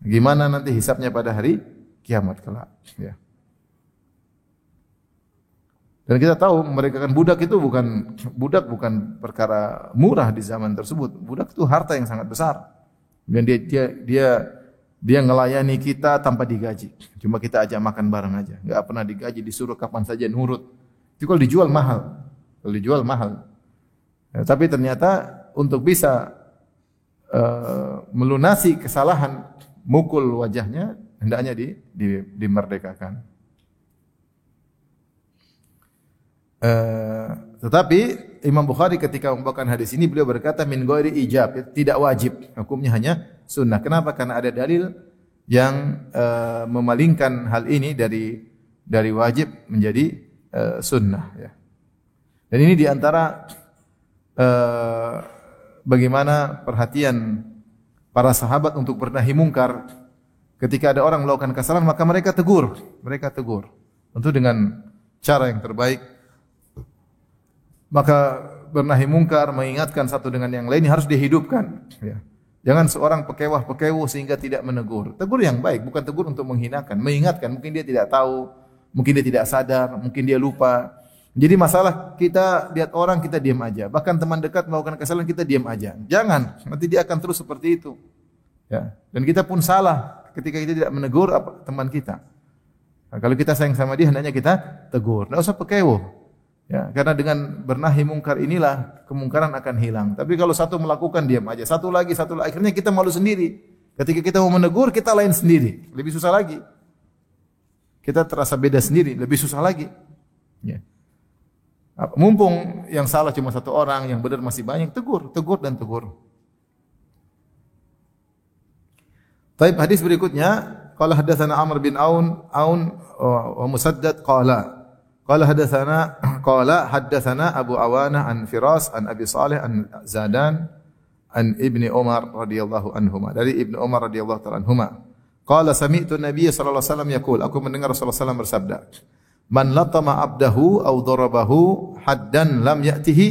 S1: Gimana nanti hisabnya pada hari kiamat kelak, ya. Dan kita tahu memerdekakan budak itu bukan perkara murah di zaman tersebut. Budak itu harta yang sangat besar. Dan dia ngelayani kita tanpa digaji. Cuma kita ajak makan bareng aja. Enggak pernah digaji, disuruh kapan saja nurut. Itu kalau dijual mahal. Ya, tapi ternyata untuk bisa melunasi kesalahan mukul wajahnya, hendaknya dimerdekakan. Tetapi Imam Bukhari ketika membawakan hadis ini beliau berkata min ghairi ijab, tidak wajib, hukumnya hanya sunnah. Kenapa? Karena ada dalil yang memalingkan hal ini dari wajib menjadi sunnah, ya. Dan ini diantara bagaimana perhatian para sahabat untuk bernahi mungkar. Ketika ada orang melakukan kesalahan, maka mereka tegur. Tentu dengan cara yang terbaik. Maka bernahi mungkar, mengingatkan satu dengan yang lain harus dihidupkan. Ya. Jangan seorang pekewah-pekewu sehingga tidak menegur. Tegur yang baik, bukan tegur untuk menghinakan. Mengingatkan, mungkin dia tidak tahu, mungkin dia tidak sadar, mungkin dia lupa. Jadi masalah kita lihat orang kita diam aja. Bahkan teman dekat melakukan kesalahan kita diam aja. Jangan, nanti dia akan terus seperti itu. Ya. Dan kita pun salah ketika kita tidak menegur teman kita. Nah, kalau kita sayang sama dia, hendaknya kita tegur. Tidak usah pekewo. Ya, karena dengan bernahi mungkar inilah kemungkaran akan hilang. Tapi kalau satu melakukan diam aja, satu lagi, akhirnya kita malu sendiri. Ketika kita mau menegur, kita lain sendiri, lebih susah lagi. Kita terasa beda sendiri, lebih susah lagi. Ya. Mumpung yang salah cuma satu orang, yang benar masih banyak, tegur. Taib hadis berikutnya, qala hadatsana Amr bin Aun wa Musaddad qala haddatsana Abu Awana an Firas an Abi Salih an Zadan an Ibni Umar radhiyallahu anhuma, dari Ibnu Umar radhiyallahu ta'ala anhuma. Qala sami'tu Nabiy sallallahu alaihi wasallam yaqul, aku mendengar Rasulullah sallallahu alaihi wasallam bersabda, man latama abdahu aw darabahu haddan lam ya'tihi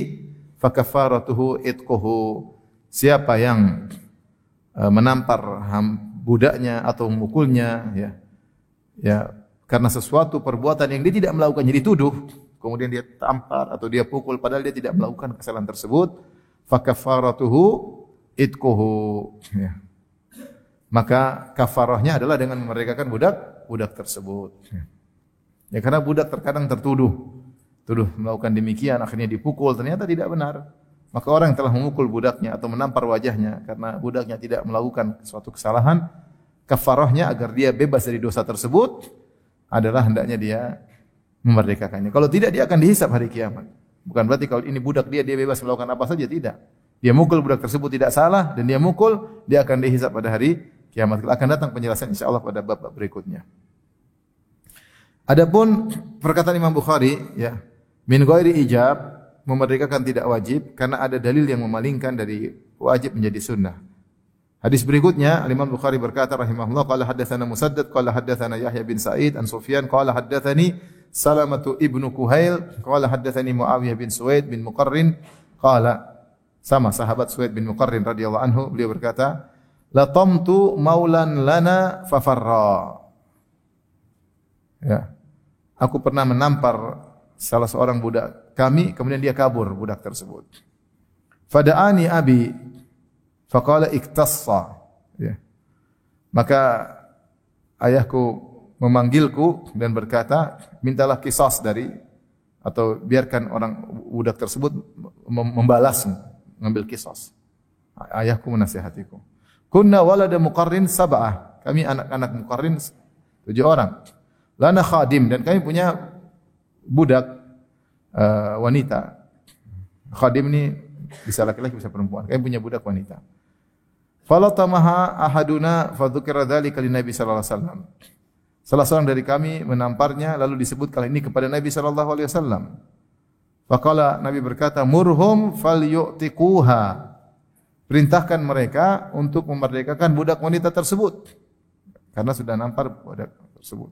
S1: fa kafaratuhu itquhu. Siapa yang menampar budaknya atau memukulnya, ya karena sesuatu perbuatan yang dia tidak melakukannya, dituduh, kemudian dia tampar atau dia pukul padahal dia tidak melakukan kesalahan tersebut, fa kafaratuhu itquhu, ya. Maka kafarahnya adalah dengan memerdekakan budak tersebut, ya. Ya karena budak terkadang tuduh melakukan demikian, akhirnya dipukul, ternyata tidak benar. Maka orang yang telah memukul budaknya atau menampar wajahnya karena budaknya tidak melakukan suatu kesalahan, kafarahnya agar dia bebas dari dosa tersebut adalah hendaknya dia memerdekakannya. Kalau tidak, dia akan dihisab hari kiamat. Bukan berarti kalau ini budak dia bebas melakukan apa saja, tidak. Dia mukul budak tersebut tidak salah dan dia mukul, dia akan dihisab pada hari kiamat. Akan datang penjelasan insyaallah pada bab berikutnya. Adapun perkataan Imam Bukhari, ya, min ghairi ijab, memerdekakan tidak wajib karena ada dalil yang memalingkan dari wajib menjadi sunnah. Hadis berikutnya Imam Bukhari berkata rahimahullah, qala haddatsana Musaddad qala haddatsana Yahya bin Sa'id an Sufyan qala haddatsani Salamatu ibnu Kuhail qala haddatsani Muawiyah bin Suwaid bin Muqarrin qala, sama sahabat Suwaid bin Muqarrin radhiyallahu anhu, beliau berkata, latamtu maulan lana fafarra. Ya. Aku pernah menampar salah seorang budak kami, kemudian dia kabur budak tersebut. Fada'ani abi faqala iktassa. Ya. Maka ayahku memanggilku dan berkata, mintalah qisas dari, atau biarkan orang budak tersebut membalasmu, mengambil qisas. Ayahku menasihatiku. Kunna walada Muqarrin sab'ah. Kami anak-anak Muqarrin 7 orang. Lana khadim, dan kami punya budak wanita. Khadim ini bisa laki-laki bisa perempuan. Kami punya budak wanita. Falatamaha ahaduna fadzukira dzalika lin-nabi sallallahu alaihi wasallam. Salah seorang dari kami menamparnya lalu disebut kali ini kepada Nabi sallallahu alaihi wasallam. Faqala, Nabi berkata, murhum falyu'tiquha. Perintahkan mereka untuk memerdekakan budak wanita tersebut karena sudah nampar budak tersebut.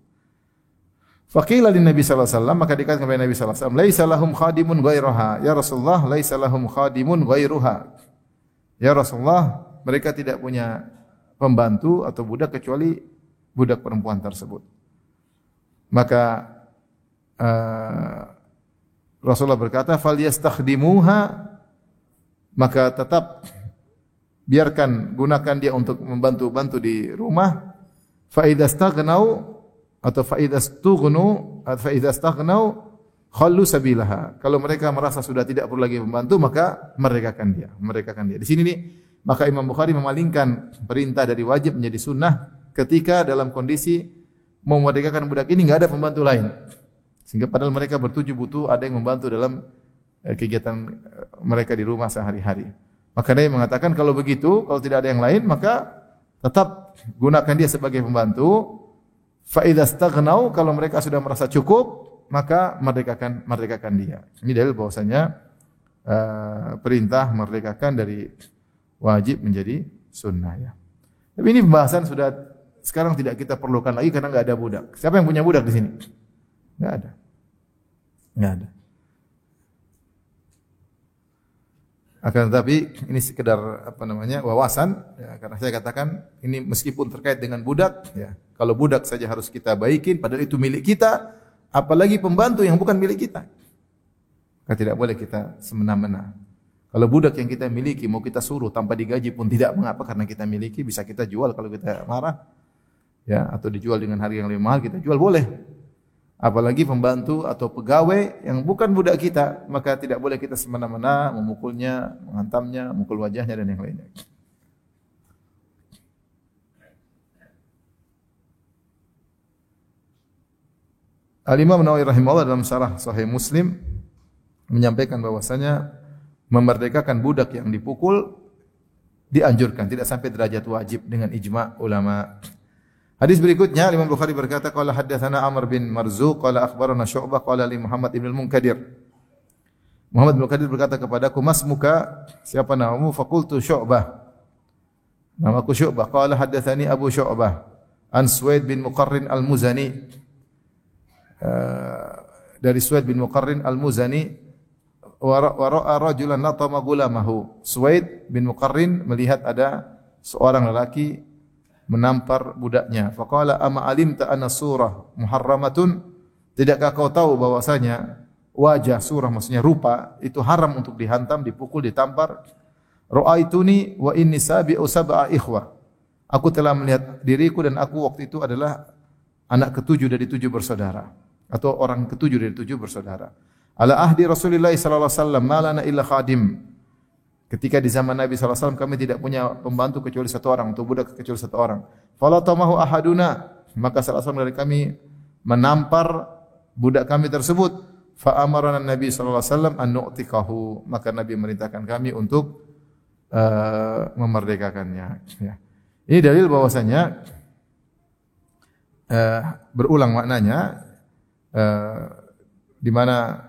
S1: Faqila lin Nabi sallallahu alaihi wasallam, maka dikatakan kepada Nabi sallallahu alaihi wasallam, laisa lahum khadimun ghairuha. Ya Rasulullah, laisa lahum khadimun ghairuha. Ya Rasulullah, mereka tidak punya pembantu atau budak kecuali budak perempuan tersebut. Maka Rasulullah berkata, falyastakhdimuha, maka tetap biarkan, gunakan dia untuk membantu-bantu di rumah. Fa idza staghnau atau fa idza staghnau khallu sabilaha. Kalau mereka merasa sudah tidak perlu lagi membantu, maka merdekakan dia. Di sini nih, maka Imam Bukhari memalingkan perintah dari wajib menjadi sunnah ketika dalam kondisi memerdekakan budak ini enggak ada pembantu lain. Sehingga padahal mereka bertujuh butuh ada yang membantu dalam kegiatan mereka di rumah sehari-hari. Maka dia mengatakan kalau begitu, kalau tidak ada yang lain, maka tetap gunakan dia sebagai pembantu. Fa idza staghnau, kalau mereka sudah merasa cukup, maka merdekakan dia. Ini dalil bahwasanya perintah merdekakan dari wajib menjadi sunnah, ya. Tapi ini pembahasan sudah sekarang tidak kita perlukan lagi karena enggak ada budak. Siapa yang punya budak di sini? Enggak ada. Akan tetapi ini sekedar wawasan, ya, karena saya katakan ini meskipun terkait dengan budak, ya, kalau budak saja harus kita baikin padahal itu milik kita, apalagi pembantu yang bukan milik kita. Maka tidak boleh kita semena-mena. Kalau budak yang kita miliki mau kita suruh tanpa digaji pun tidak mengapa karena kita miliki, bisa kita jual kalau kita marah, ya, atau dijual dengan harga yang lebih mahal kita jual boleh. Apalagi pembantu atau pegawai yang bukan budak kita, maka tidak boleh kita semena-mena memukulnya, menghantamnya, memukul wajahnya dan yang lainnya. Al-Imam Nawawi rahimahullah dalam syarah Sahih Muslim menyampaikan bahwasanya memerdekakan budak yang dipukul dianjurkan, tidak sampai derajat wajib dengan ijma' ulama. Hadis berikutnya Imam Bukhari berkata, qala haddatsana Amr bin Marzuq qala akhbarana Syu'bah qala li Muhammad ibn al-Munkadir. Muhammad bin al-Munkadir berkata kepadaku, masmuka, siapa namamu? Faqultu Syu'bah. Namaku Syu'bah. Qala haddatsani Abu Syu'bah an Suwaid bin Muqarrin al-Muzani. Dari Suwaid bin Muqarrin al-Muzani, wa ra'a rajulan natama gulamahu. Suwaid bin Muqarrin melihat ada seorang lelaki menampar budaknya. Faqala ama alimta anna surah muharramatun? Tidakkah kau tahu bahwasanya wajah surah, maksudnya rupa, itu haram untuk dihantam, dipukul, ditampar. Ra'aituni wa inni sabi'u sab'a ikhwah. Aku telah melihat diriku dan aku waktu itu adalah anak ketujuh dari 7 bersaudara. atau orang ketujuh dari 7 bersaudara. Ala ahdi Rasulullah sallallahu alaihi wasallam ma lana illa khadim. Ketika di zaman Nabi sallallahu alaihi wasallam kami tidak punya pembantu kecuali 1 orang, untuk budak kecuali 1 orang. Fala tamahu ahaduna, maka salah seorang dari kami menampar budak kami tersebut. Fa amarana Nabi sallallahu alaihi wasallam an nu'tikahu, maka Nabi memerintahkan kami untuk memerdekakannya. Ya. Ini dalil bahwasanya berulang maknanya, di mana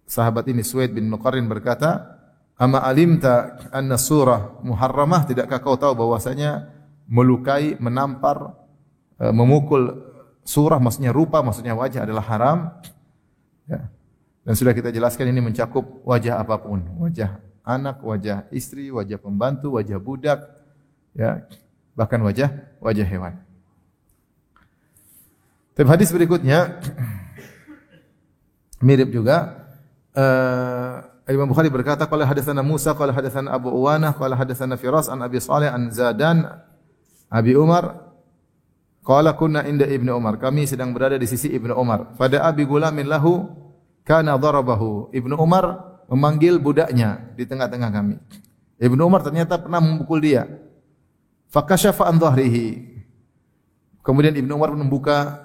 S1: sahabat ini Suwaid bin Muqarrin berkata, "Ama alimta anna surah muharramah? Tidakkah kau tahu bahwasanya melukai, menampar, memukul surah maksudnya rupa, maksudnya wajah adalah haram?" Ya. Dan sudah kita jelaskan ini mencakup wajah apapun, wajah anak, wajah istri, wajah pembantu, wajah budak, ya, bahkan wajah hewan. Tapi hadis berikutnya mirip juga. Imam Bukhari berkata, qala hadatsana Musa, qala hadatsana Abu Uwanah, qala hadatsana Firas an Abi Shalih an Zadan Abi Umar, qala kunna inda Ibnu Umar. Kami sedang berada di sisi Ibnu Umar. Fada abi gulamin lahu kana darabahu. Ibnu Umar memanggil budaknya di tengah-tengah kami. Ibnu Umar ternyata pernah memukul dia. Fakashafa an dhahrihi. Kemudian Ibnu Umar membuka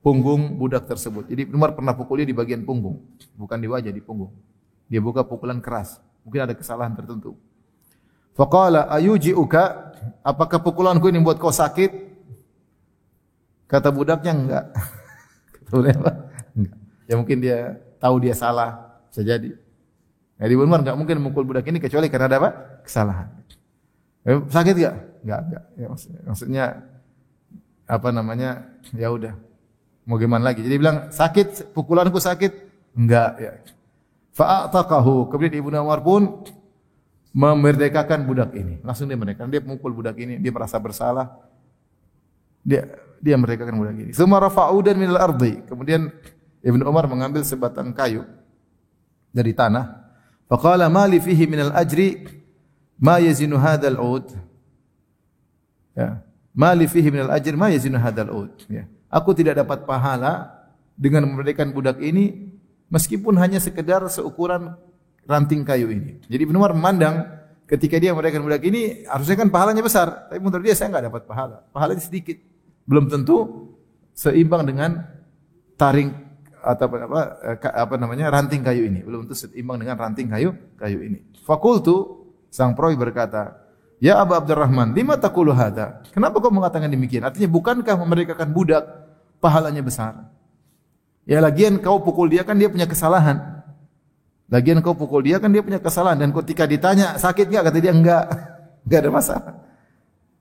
S1: punggung budak tersebut. Jadi Ibnu Umar pernah pukul dia di bagian punggung, bukan di wajah, di punggung. Dia buka pukulan keras. Mungkin ada kesalahan tertentu. Faqala ayuji'uka, apakah pukulanku ini membuat kau sakit? Kata budaknya enggak. Kata budaknya enggak. Ya mungkin dia tahu dia salah, bisa jadi. Jadi Ibnu Umar enggak mungkin memukul budak ini kecuali karena ada apa? Kesalahan. Sakit enggak? Enggak. Ya, maksudnya apa namanya? Ya udah. Mau gimana lagi? Jadi bilang sakit, pukulanku sakit? Enggak, ya. Fa'ataqahu. Kemudian Ibnu Umar pun memerdekakan budak ini. Langsung dia merdekakan. Dia memukul budak ini, dia merasa bersalah. Dia merdekakan budak ini. Tsumma rafa'udan minal ardi. Kemudian Ibnu Umar mengambil sebatang kayu dari tanah. Faqala ma li fihi minal ajri ma yazinu hadzal 'ud. Ya. Ma li fihi minal ajri ma yazinu hadzal 'ud. Ya. Aku tidak dapat pahala dengan memerdekakan budak ini meskipun hanya sekedar seukuran ranting kayu ini. Jadi Ibnu Umar memandang ketika dia memerdekakan budak ini harusnya kan pahalanya besar, tapi menurut dia saya enggak dapat pahala. Pahalanya sedikit. Belum tentu seimbang dengan taring atau apa namanya ranting kayu ini. Belum tentu seimbang dengan ranting kayu ini. Fakultu, sang perawi berkata, "Ya Abu Abdurrahman, lima taqulu hadza?" Kenapa kau mengatakan demikian? Artinya bukankah memerdekakan budak pahalanya besar? Ya lagian kau pukul dia kan dia punya kesalahan. Lagian kau pukul dia kan dia punya kesalahan, dan ketika ditanya sakit enggak, kata dia enggak. Enggak ada masalah.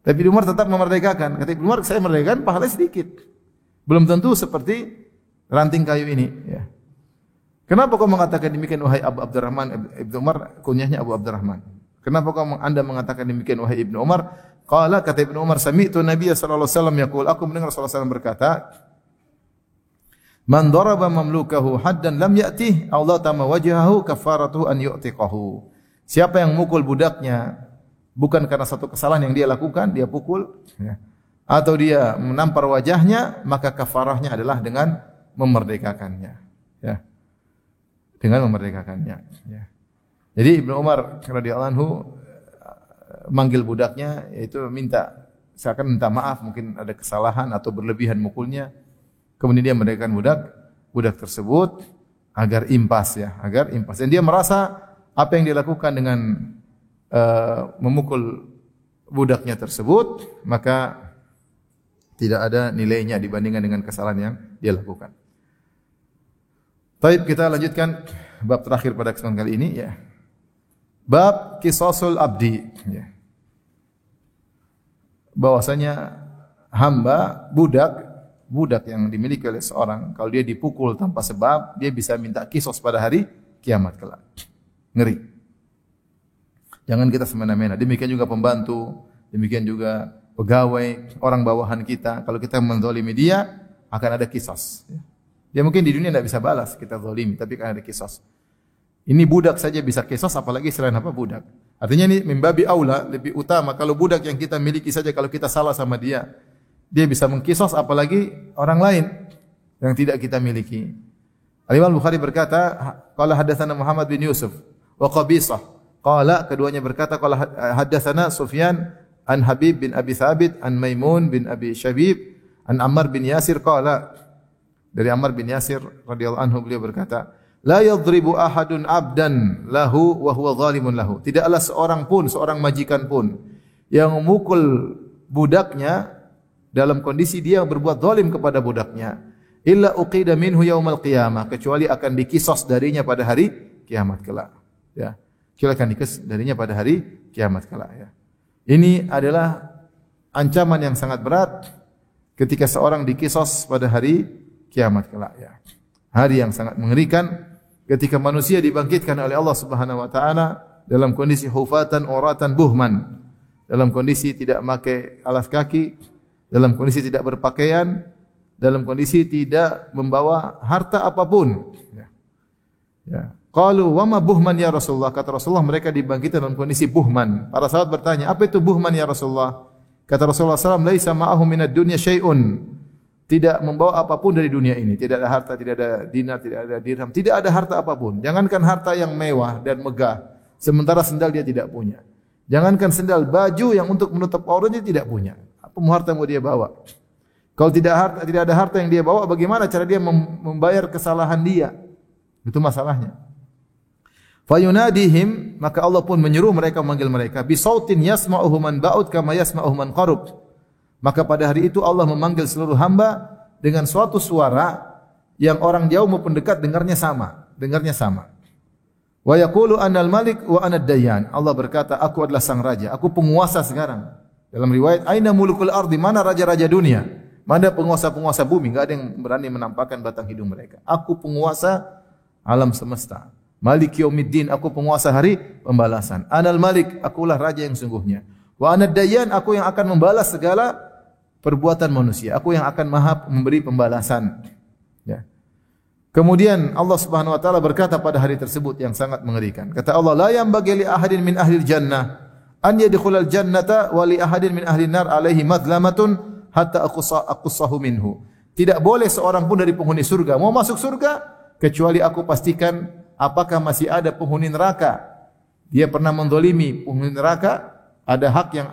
S1: Tapi Ibnu Umar tetap memerdekakan. Kata Ibnu Umar, saya merdekakan pahalanya sedikit. Belum tentu seperti ranting kayu ini, ya. Kenapa kau mengatakan demikian wahai Abu Abdurrahman? Ibnu Umar kunyahnya Abu Abdurrahman. Kenapa Anda mengatakan demikian wahai Ibnu Umar? Qala, kata Ibnu Umar, sami'tu Nabiy sallallahu alaihi wasallam yaqul, aku mendengar Rasulullah sallallahu alaihi wasallam berkata, "Man daraba mamlukahu haddan lam ya'tih, Allah tama wajhahu kafaratuhu an yu'tiqahu." Siapa yang mukul budaknya bukan karena satu kesalahan yang dia lakukan, dia pukul, ya, atau dia menampar wajahnya, maka kafarahnya adalah dengan memerdekakannya, ya. Dengan memerdekakannya, ya. Jadi Ibnu Umar radhiyallahu anhu manggil budaknya, yaitu seakan minta maaf, mungkin ada kesalahan atau berlebihan mukulnya. Kemudian dia merdekakan budak tersebut agar impas, ya, agar impas. Dan dia merasa apa yang dia lakukan dengan memukul budaknya tersebut, maka tidak ada nilainya dibandingkan dengan kesalahan yang dia lakukan. Baik, kita lanjutkan bab terakhir pada kesempatan kali ini, ya. Bab qisasul abdi, ya. Bahwasanya hamba, budak yang dimiliki oleh seorang, kalau dia dipukul tanpa sebab, dia bisa minta kisos pada hari kiamat kelak. Ngeri. Jangan kita semena-mena. Demikian juga pembantu, demikian juga pegawai, orang bawahan kita. Kalau kita menzalimi dia, akan ada kisos. Dia mungkin di dunia tidak bisa balas kita zalimi, tapi akan ada kisos. Ini budak saja bisa kisos, apalagi selain apa budak. Artinya ini mimbabi aula, lebih utama kalau budak yang kita miliki saja, kalau kita salah sama dia, dia bisa mengkisos, apalagi orang lain. yang tidak kita miliki. Al-Imam Bukhari berkata, qala hadatsana Muhammad bin Yusuf wa Qabisah. Qala keduanya berkata qala hadatsana Sufyan an Habib bin Abi Thabit an Maimun bin Abi Syabib an Ammar bin Yasir qala. Dari Ammar bin Yasir radhiyallahu anhu beliau berkata, la yadribu ahadun abdan lahu wa huwa zalimun lahu. Tidaklah seorang majikan pun yang memukul budaknya dalam kondisi dia berbuat zalim kepada budaknya, illa uqida minhu yaumal qiyamah, kecuali akan dikisos darinya pada hari kiamat kelak. Ya. Kecuali akan dikisos darinya pada hari kiamat kelak, ya. Ini adalah ancaman yang sangat berat ketika seorang dikisos pada hari kiamat kelak, ya. Hari yang sangat mengerikan ketika manusia dibangkitkan oleh Allah Subhanahu wa taala dalam kondisi hufatan uratan buhman, dalam kondisi tidak memakai alas kaki, dalam kondisi tidak berpakaian, dalam kondisi tidak membawa harta apapun. Ya. Ya. Qalu wa ma buhman ya Rasulullah, kata Rasulullah mereka dibangkitkan dalam kondisi buhman. Para sahabat bertanya, apa itu buhman ya Rasulullah? Kata Rasulullah SAW, laisa ma'ahum minad dunya syai'un. Tidak membawa apapun dari dunia ini. Tidak ada harta, tidak ada dinar, tidak ada dirham, tidak ada harta apapun. Jangankan harta yang mewah dan megah, sementara sendal dia tidak punya. Jangankan sendal, baju yang untuk menutup auratnya tidak punya. Apa harta yang mau dia bawa? Kalau tidak ada harta yang dia bawa, bagaimana cara dia membayar kesalahan dia? Itu masalahnya. Fayunadihim, maka Allah pun menyuruh mereka, memanggil mereka, bisautin yasma'uhu man ba'ud kama yasma'uhu man qarub. Maka pada hari itu Allah memanggil seluruh hamba dengan suatu suara yang orang jauh maupun dekat dengarnya sama. Wa yaqulu anal malik wa anad dayyan. Allah berkata, aku adalah sang raja, aku penguasa sekarang. Dalam riwayat, aina mulukul ardi, mana raja-raja dunia? Mana penguasa-penguasa bumi? Enggak ada yang berani menampakkan batang hidung mereka. Aku penguasa alam semesta. Malik yaumiddin, aku penguasa hari pembalasan. Anal malik, akulah raja yang sungguhnya. Wa anad dayyan, aku yang akan membalas segala perbuatan manusia. Aku yang akan maha memberi pembalasan. Ya. Kemudian Allah Subhanahu wa taala berkata pada hari tersebut yang sangat mengerikan. Kata Allah, la yanbaghi li ahadin min ahli jannah an yadkhulal jannata wa li ahadin min ahli nar alaihi madlamatun hatta aqussahu minhu. Tidak boleh seorang pun dari penghuni surga mau masuk surga kecuali aku pastikan apakah masih ada penghuni neraka. Dia pernah menzalimi penghuni neraka, ada hak yang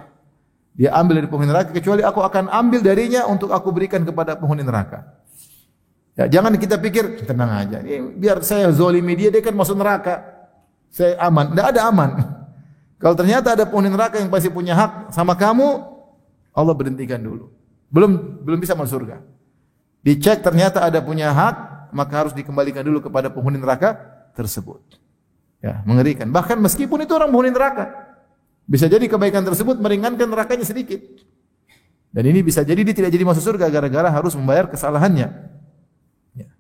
S1: dia ambil dari penghuni neraka, kecuali aku akan ambil darinya untuk aku berikan kepada penghuni neraka. Ya, jangan kita pikir tenang aja, biar saya zalimi dia kan masuk neraka, saya aman. Tidak ada aman. Kalau ternyata ada penghuni neraka yang pasti punya hak sama kamu, Allah berhentikan dulu. Belum bisa masuk surga. Dicek ternyata ada punya hak, maka harus dikembalikan dulu kepada penghuni neraka tersebut. Ya, mengerikan. Bahkan meskipun itu orang penghuni neraka, bisa jadi kebaikan tersebut meringankan nerakanya sedikit. Dan ini bisa jadi dia tidak jadi masuk surga gara-gara harus membayar kesalahannya. Ya.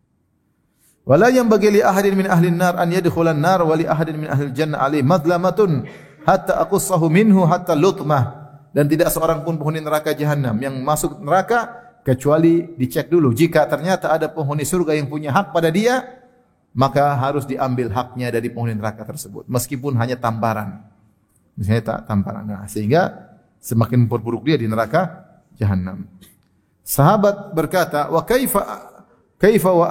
S1: Wala yanbaghi li ahadin min ahli an-nar an yadkhulan nar wa li ahadin min ahli al-jannah alaihi madlamatun hatta aqussahu minhu hatta lutmah. Dan tidak seorang pun penghuni neraka jahanam yang masuk neraka kecuali dicek dulu. Jika ternyata ada penghuni surga yang punya hak pada dia, maka harus diambil haknya dari penghuni neraka tersebut meskipun hanya tamparan. Misalnya tamparan. Nah, sehingga semakin memperburuk dia di neraka jahanam. Sahabat berkata, wa kaifa wa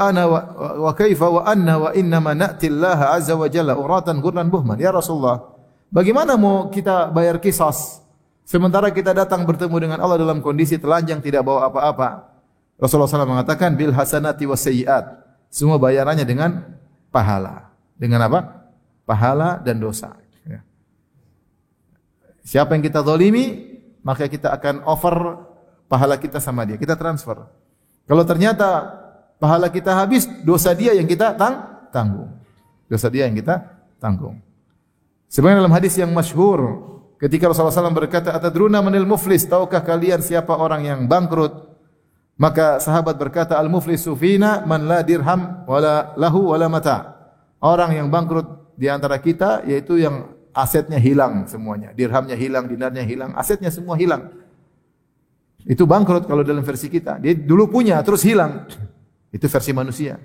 S1: anna wa inna ma na'ti Allah azza wa jalla uratan ghurlan buhman. Ya Rasulullah, bagaimana mau kita bayar qisas sementara kita datang bertemu dengan Allah dalam kondisi telanjang tidak bawa apa-apa? Rasulullah SAW mengatakan bil hasanati was sayyiat. Semua bayarannya dengan pahala. Dengan apa? Pahala dan dosa. Siapa yang kita zalimi, maka kita akan offer pahala kita sama dia. Kita transfer. Kalau ternyata pahala kita habis, dosa dia yang kita tanggung. Dosa dia yang kita tanggung. Sebenarnya dalam hadis yang masyhur, ketika Rasulullah SAW berkata, atadruna manil muflis, tahukah kalian siapa orang yang bangkrut? Maka sahabat berkata, al-muflisu fina man la dirham wala lahu wala mata. Orang yang bangkrut di antara kita yaitu yang asetnya hilang semuanya, dirhamnya hilang, dinarnya hilang, asetnya semua hilang. Itu bangkrut kalau dalam versi kita. Dia dulu punya terus hilang. Itu versi manusia.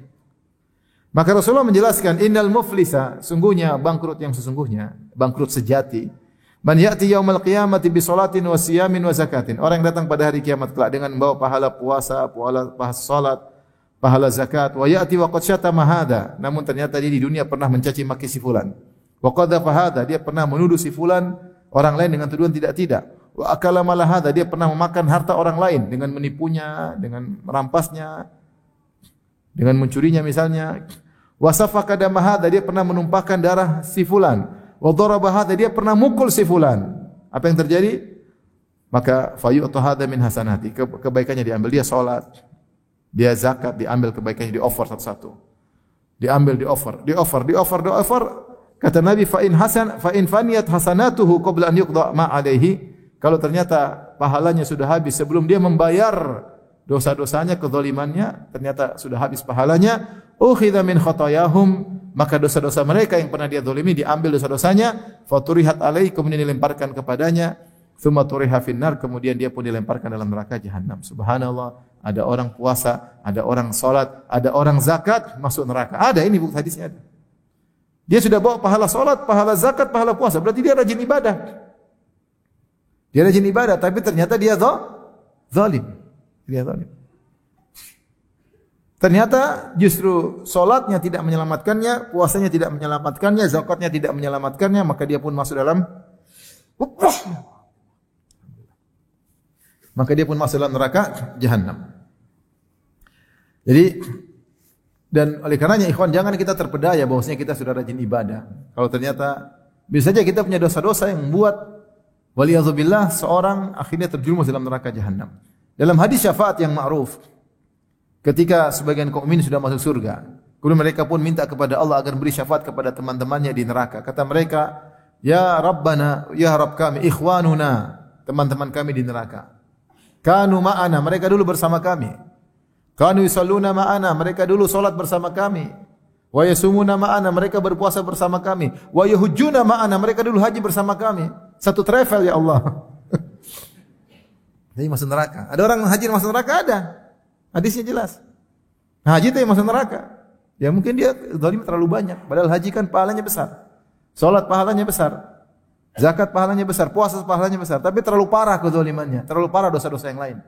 S1: Maka Rasulullah menjelaskan, innal muflisa, sungguhnya bangkrut yang sesungguhnya, bangkrut sejati. Man ya'ti yaumal qiyamati bi sholatin wa siyamin wa zakatin. Orang yang datang pada hari kiamat kelak dengan membawa pahala puasa, pahala salat, pahala zakat, wa ya'ti wa qad syatama hadza, namun ternyata dia di dunia pernah mencaci maki si fulan. Wa qadhafa hadza, dia pernah menuduh si fulan orang lain dengan tuduhan tidak-tidak. Wa akala mala hadza, dia pernah memakan harta orang lain dengan menipunya, dengan merampasnya, dengan mencurinya misalnya. Wa safaka dama hadza, dia pernah menumpahkan darah si fulan. Wa daraba hadza, dia pernah mukul si fulan. Apa yang terjadi? Maka fayu'ta hadza min hasanati, kebaikannya diambil, dia salat, dia zakat, diambil kebaikannya, di-offer satu-satu. Diambil, di-offer. Kata Nabi, fa in faniyat hasanatuhu qabla an yuqda ma alaihi. Kalau ternyata pahalanya sudah habis sebelum dia membayar dosa-dosanya, kezalimannya, ternyata sudah habis pahalanya, ukhidha min khatayahum, maka dosa-dosa mereka yang pernah dia zalimi diambil dosa-dosanya, faturihat alaihi, kemudian dilemparkan kepadanya, tsumma turiha finnar, kemudian dia pun dilemparkan dalam neraka jahanam. Subhanallah, ada orang puasa, ada orang salat, ada orang zakat masuk neraka. Ada, ini bukti hadisnya ada. Dia sudah bawa pahala salat, pahala zakat, pahala puasa, berarti dia rajin ibadah. Dia rajin ibadah, tapi ternyata dia zalim. Dia zalim. Ternyata justru salatnya tidak menyelamatkannya, puasanya tidak menyelamatkannya, zakatnya tidak menyelamatkannya, maka dia pun masuk dalam neraka jahanam. Jadi, dan oleh karenanya ikhwan, jangan kita terpedaya bahwasanya kita sudah rajin ibadah. Kalau ternyata bisa saja kita punya dosa-dosa yang membuat waliyadzubillah seorang akhirnya terjerumus dalam neraka jahanam. Dalam hadis syafaat yang ma'ruf, ketika sebagian kaum mukminin sudah masuk surga, kemudian mereka pun minta kepada Allah agar beri syafaat kepada teman-temannya di neraka. Kata mereka, "Ya Rabbana, ya Rabb kami, ikhwanuna, teman-teman kami di neraka. Kanu ma'ana, mereka dulu bersama kami. Kanu yusalluna ma'ana, mereka dulu salat bersama kami. Wa yasumuna ma'ana, mereka berpuasa bersama kami. Wa yahujjuna ma'ana, mereka dulu haji bersama kami. Satu travel ya Allah." Jadi masuk neraka. Ada orang haji masuk neraka? Ada. Hadisnya jelas. Haji itu yang masuk neraka. Ya mungkin dia zalim terlalu banyak. Padahal haji kan pahalanya besar. Salat pahalanya besar. Zakat pahalanya besar. Puasa pahalanya besar. Tapi terlalu parah kezalimannya. Terlalu parah dosa-dosa yang lain.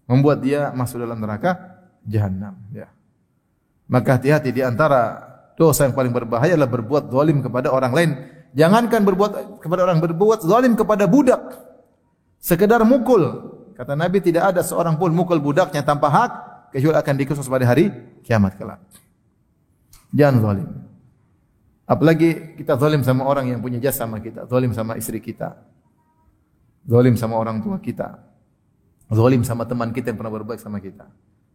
S1: Membuat dia masuk dalam neraka jahanam. Ya. Maka hati-hati, di antara dosa yang paling berbahaya adalah berbuat zalim kepada orang lain. Jangankan berbuat kepada orang, berbuat zalim kepada budak. Sekedar mukul. Kata Nabi, tidak ada seorang pun mukul budaknya tanpa hak kecuali akan dikhusus pada hari kiamat kelak. Jangan zalim. Apalagi kita zalim sama orang yang punya jasa sama kita, zalim sama istri kita, zalim sama orang tua kita, zalim sama teman kita yang pernah berbaik sama kita.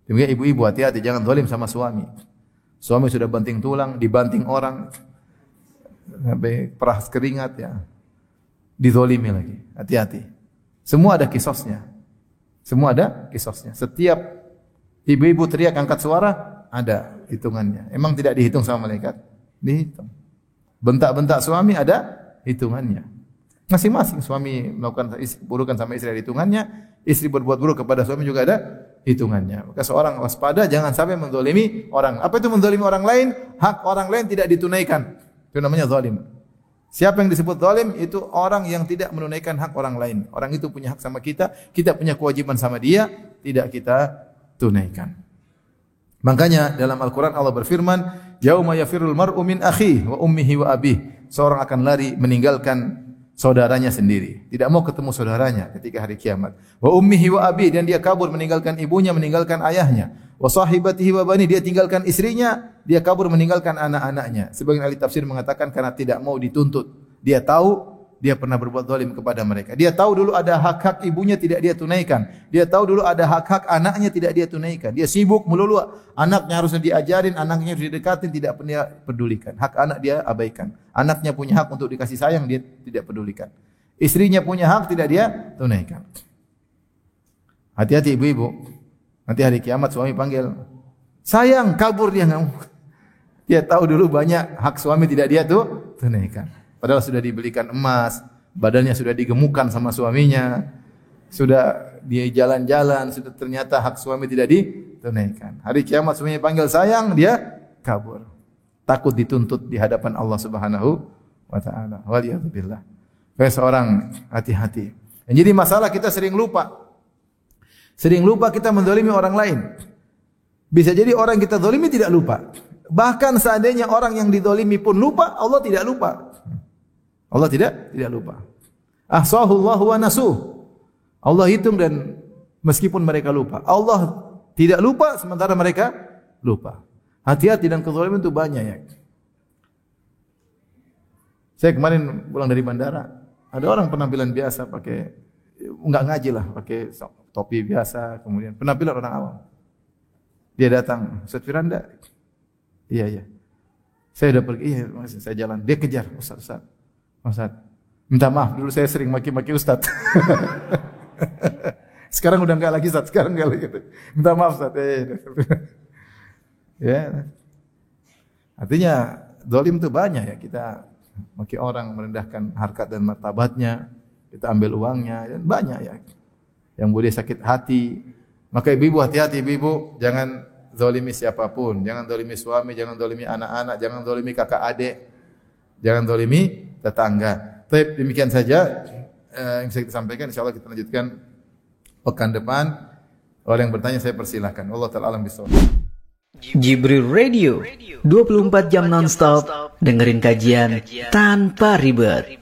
S1: Demikian ibu-ibu, hati-hati, jangan zalim sama suami. Suami sudah banting tulang, dibanting orang, sampai peras keringat ya, dizalimi lagi. Hati-hati. Semua ada kisosnya. Semua ada kisosnya. Setiap ibu-ibu teriak angkat suara, ada hitungannya. Emang tidak dihitung sama malaikat? Dihitung. Bentak-bentak suami ada hitungannya. Masing-masing suami melakukan keburukan sama istri ada hitungannya, istri berbuat buruk kepada suami juga ada hitungannya. Maka seorang waspada, jangan sampai menzalimi orang. Apa itu menzalimi orang lain? Hak orang lain tidak ditunaikan. Itu namanya zalim. Siapa yang disebut zalim? Itu orang yang tidak menunaikan hak orang lain. Orang itu punya hak sama kita, kita punya kewajiban sama dia, tidak kita tunaikan. Makanya dalam Al-Quran Allah berfirman, "Yauma yafirul mar'u min akhihi wa ummihi wa abihi." Seorang akan lari meninggalkan saudaranya sendiri. Tidak mau ketemu saudaranya ketika hari kiamat. Wa ummihi wa abihi, dan dia kabur meninggalkan ibunya, meninggalkan ayahnya. Wa sahibatihi wa bani, dia tinggalkan istrinya, dia kabur meninggalkan anak-anaknya. Sebagian ahli tafsir mengatakan karena tidak mau dituntut. Dia tahu dia pernah berbuat zalim kepada mereka. Dia tahu dulu ada hak-hak ibunya tidak dia tunaikan. Dia tahu dulu ada hak-hak anaknya tidak dia tunaikan. Dia sibuk melulu, anaknya harusnya diajarin, anaknya harus didekatin, tidak pernah pedulikan. Hak anak dia abaikan. Anaknya punya hak untuk dikasih sayang, dia tidak pedulikan. Istrinya punya hak, tidak dia tunaikan. Hati-hati ibu-ibu. Nanti hari kiamat suami panggil, sayang, kabur dia nggak mau. Dia tahu dulu banyak hak suami tidak dia tunaikan. Padahal sudah dibelikan emas, badannya sudah digemukkan sama suaminya, sudah dia jalan-jalan, sudah ternyata hak suami tidak ditunaikan. Hari kiamat suaminya panggil sayang, dia kabur. Takut dituntut di hadapan Allah Subhanahu wa taala. Waliyadzubillah. Supaya seorang hati-hati. Dan jadi masalah kita sering lupa. Sering lupa kita menzalimi orang lain. Bisa jadi orang yang kita zalimi tidak lupa. Bahkan seandainya orang yang dizalimi pun lupa, Allah tidak lupa. Allah tidak lupa. Ahsahullahu wa nasuh. Allah hitung dan meskipun mereka lupa. Allah tidak lupa sementara mereka lupa. Hati-hati dan kezaliman itu banyak ya. Saya kemarin pulang dari bandara, ada orang penampilan biasa pakai enggak ngaji lah, pakai topi biasa, kemudian penampilan orang awam. Dia datang, Ustaz Firanda. Iya. Saya udah pergi, iya, saya jalan. Dia kejar, Ustaz. Minta maaf, dulu saya sering maki-maki Ustaz. Sekarang udah enggak lagi Ustaz, sekarang enggak lagi. Minta maaf Ustaz. Ya. Artinya zalim itu banyak ya, kita maki orang, merendahkan harkat dan martabatnya, kita ambil uangnya, dan banyak ya. Yang boleh sakit hati. Maka ibu-ibu hati-hati, ibu-ibu jangan zalimi siapapun, jangan zalimi suami, jangan zalimi anak-anak, jangan zalimi kakak adik, jangan zalimi tetangga. Baik, demikian saja yang saya sampaikan. Insyaallah kita lanjutkan pekan depan. Orang yang bertanya saya persilahkan. Allah taala alam bisawab.
S2: Jibril Radio 24 jam nonstop dengerin kajian tanpa ribet.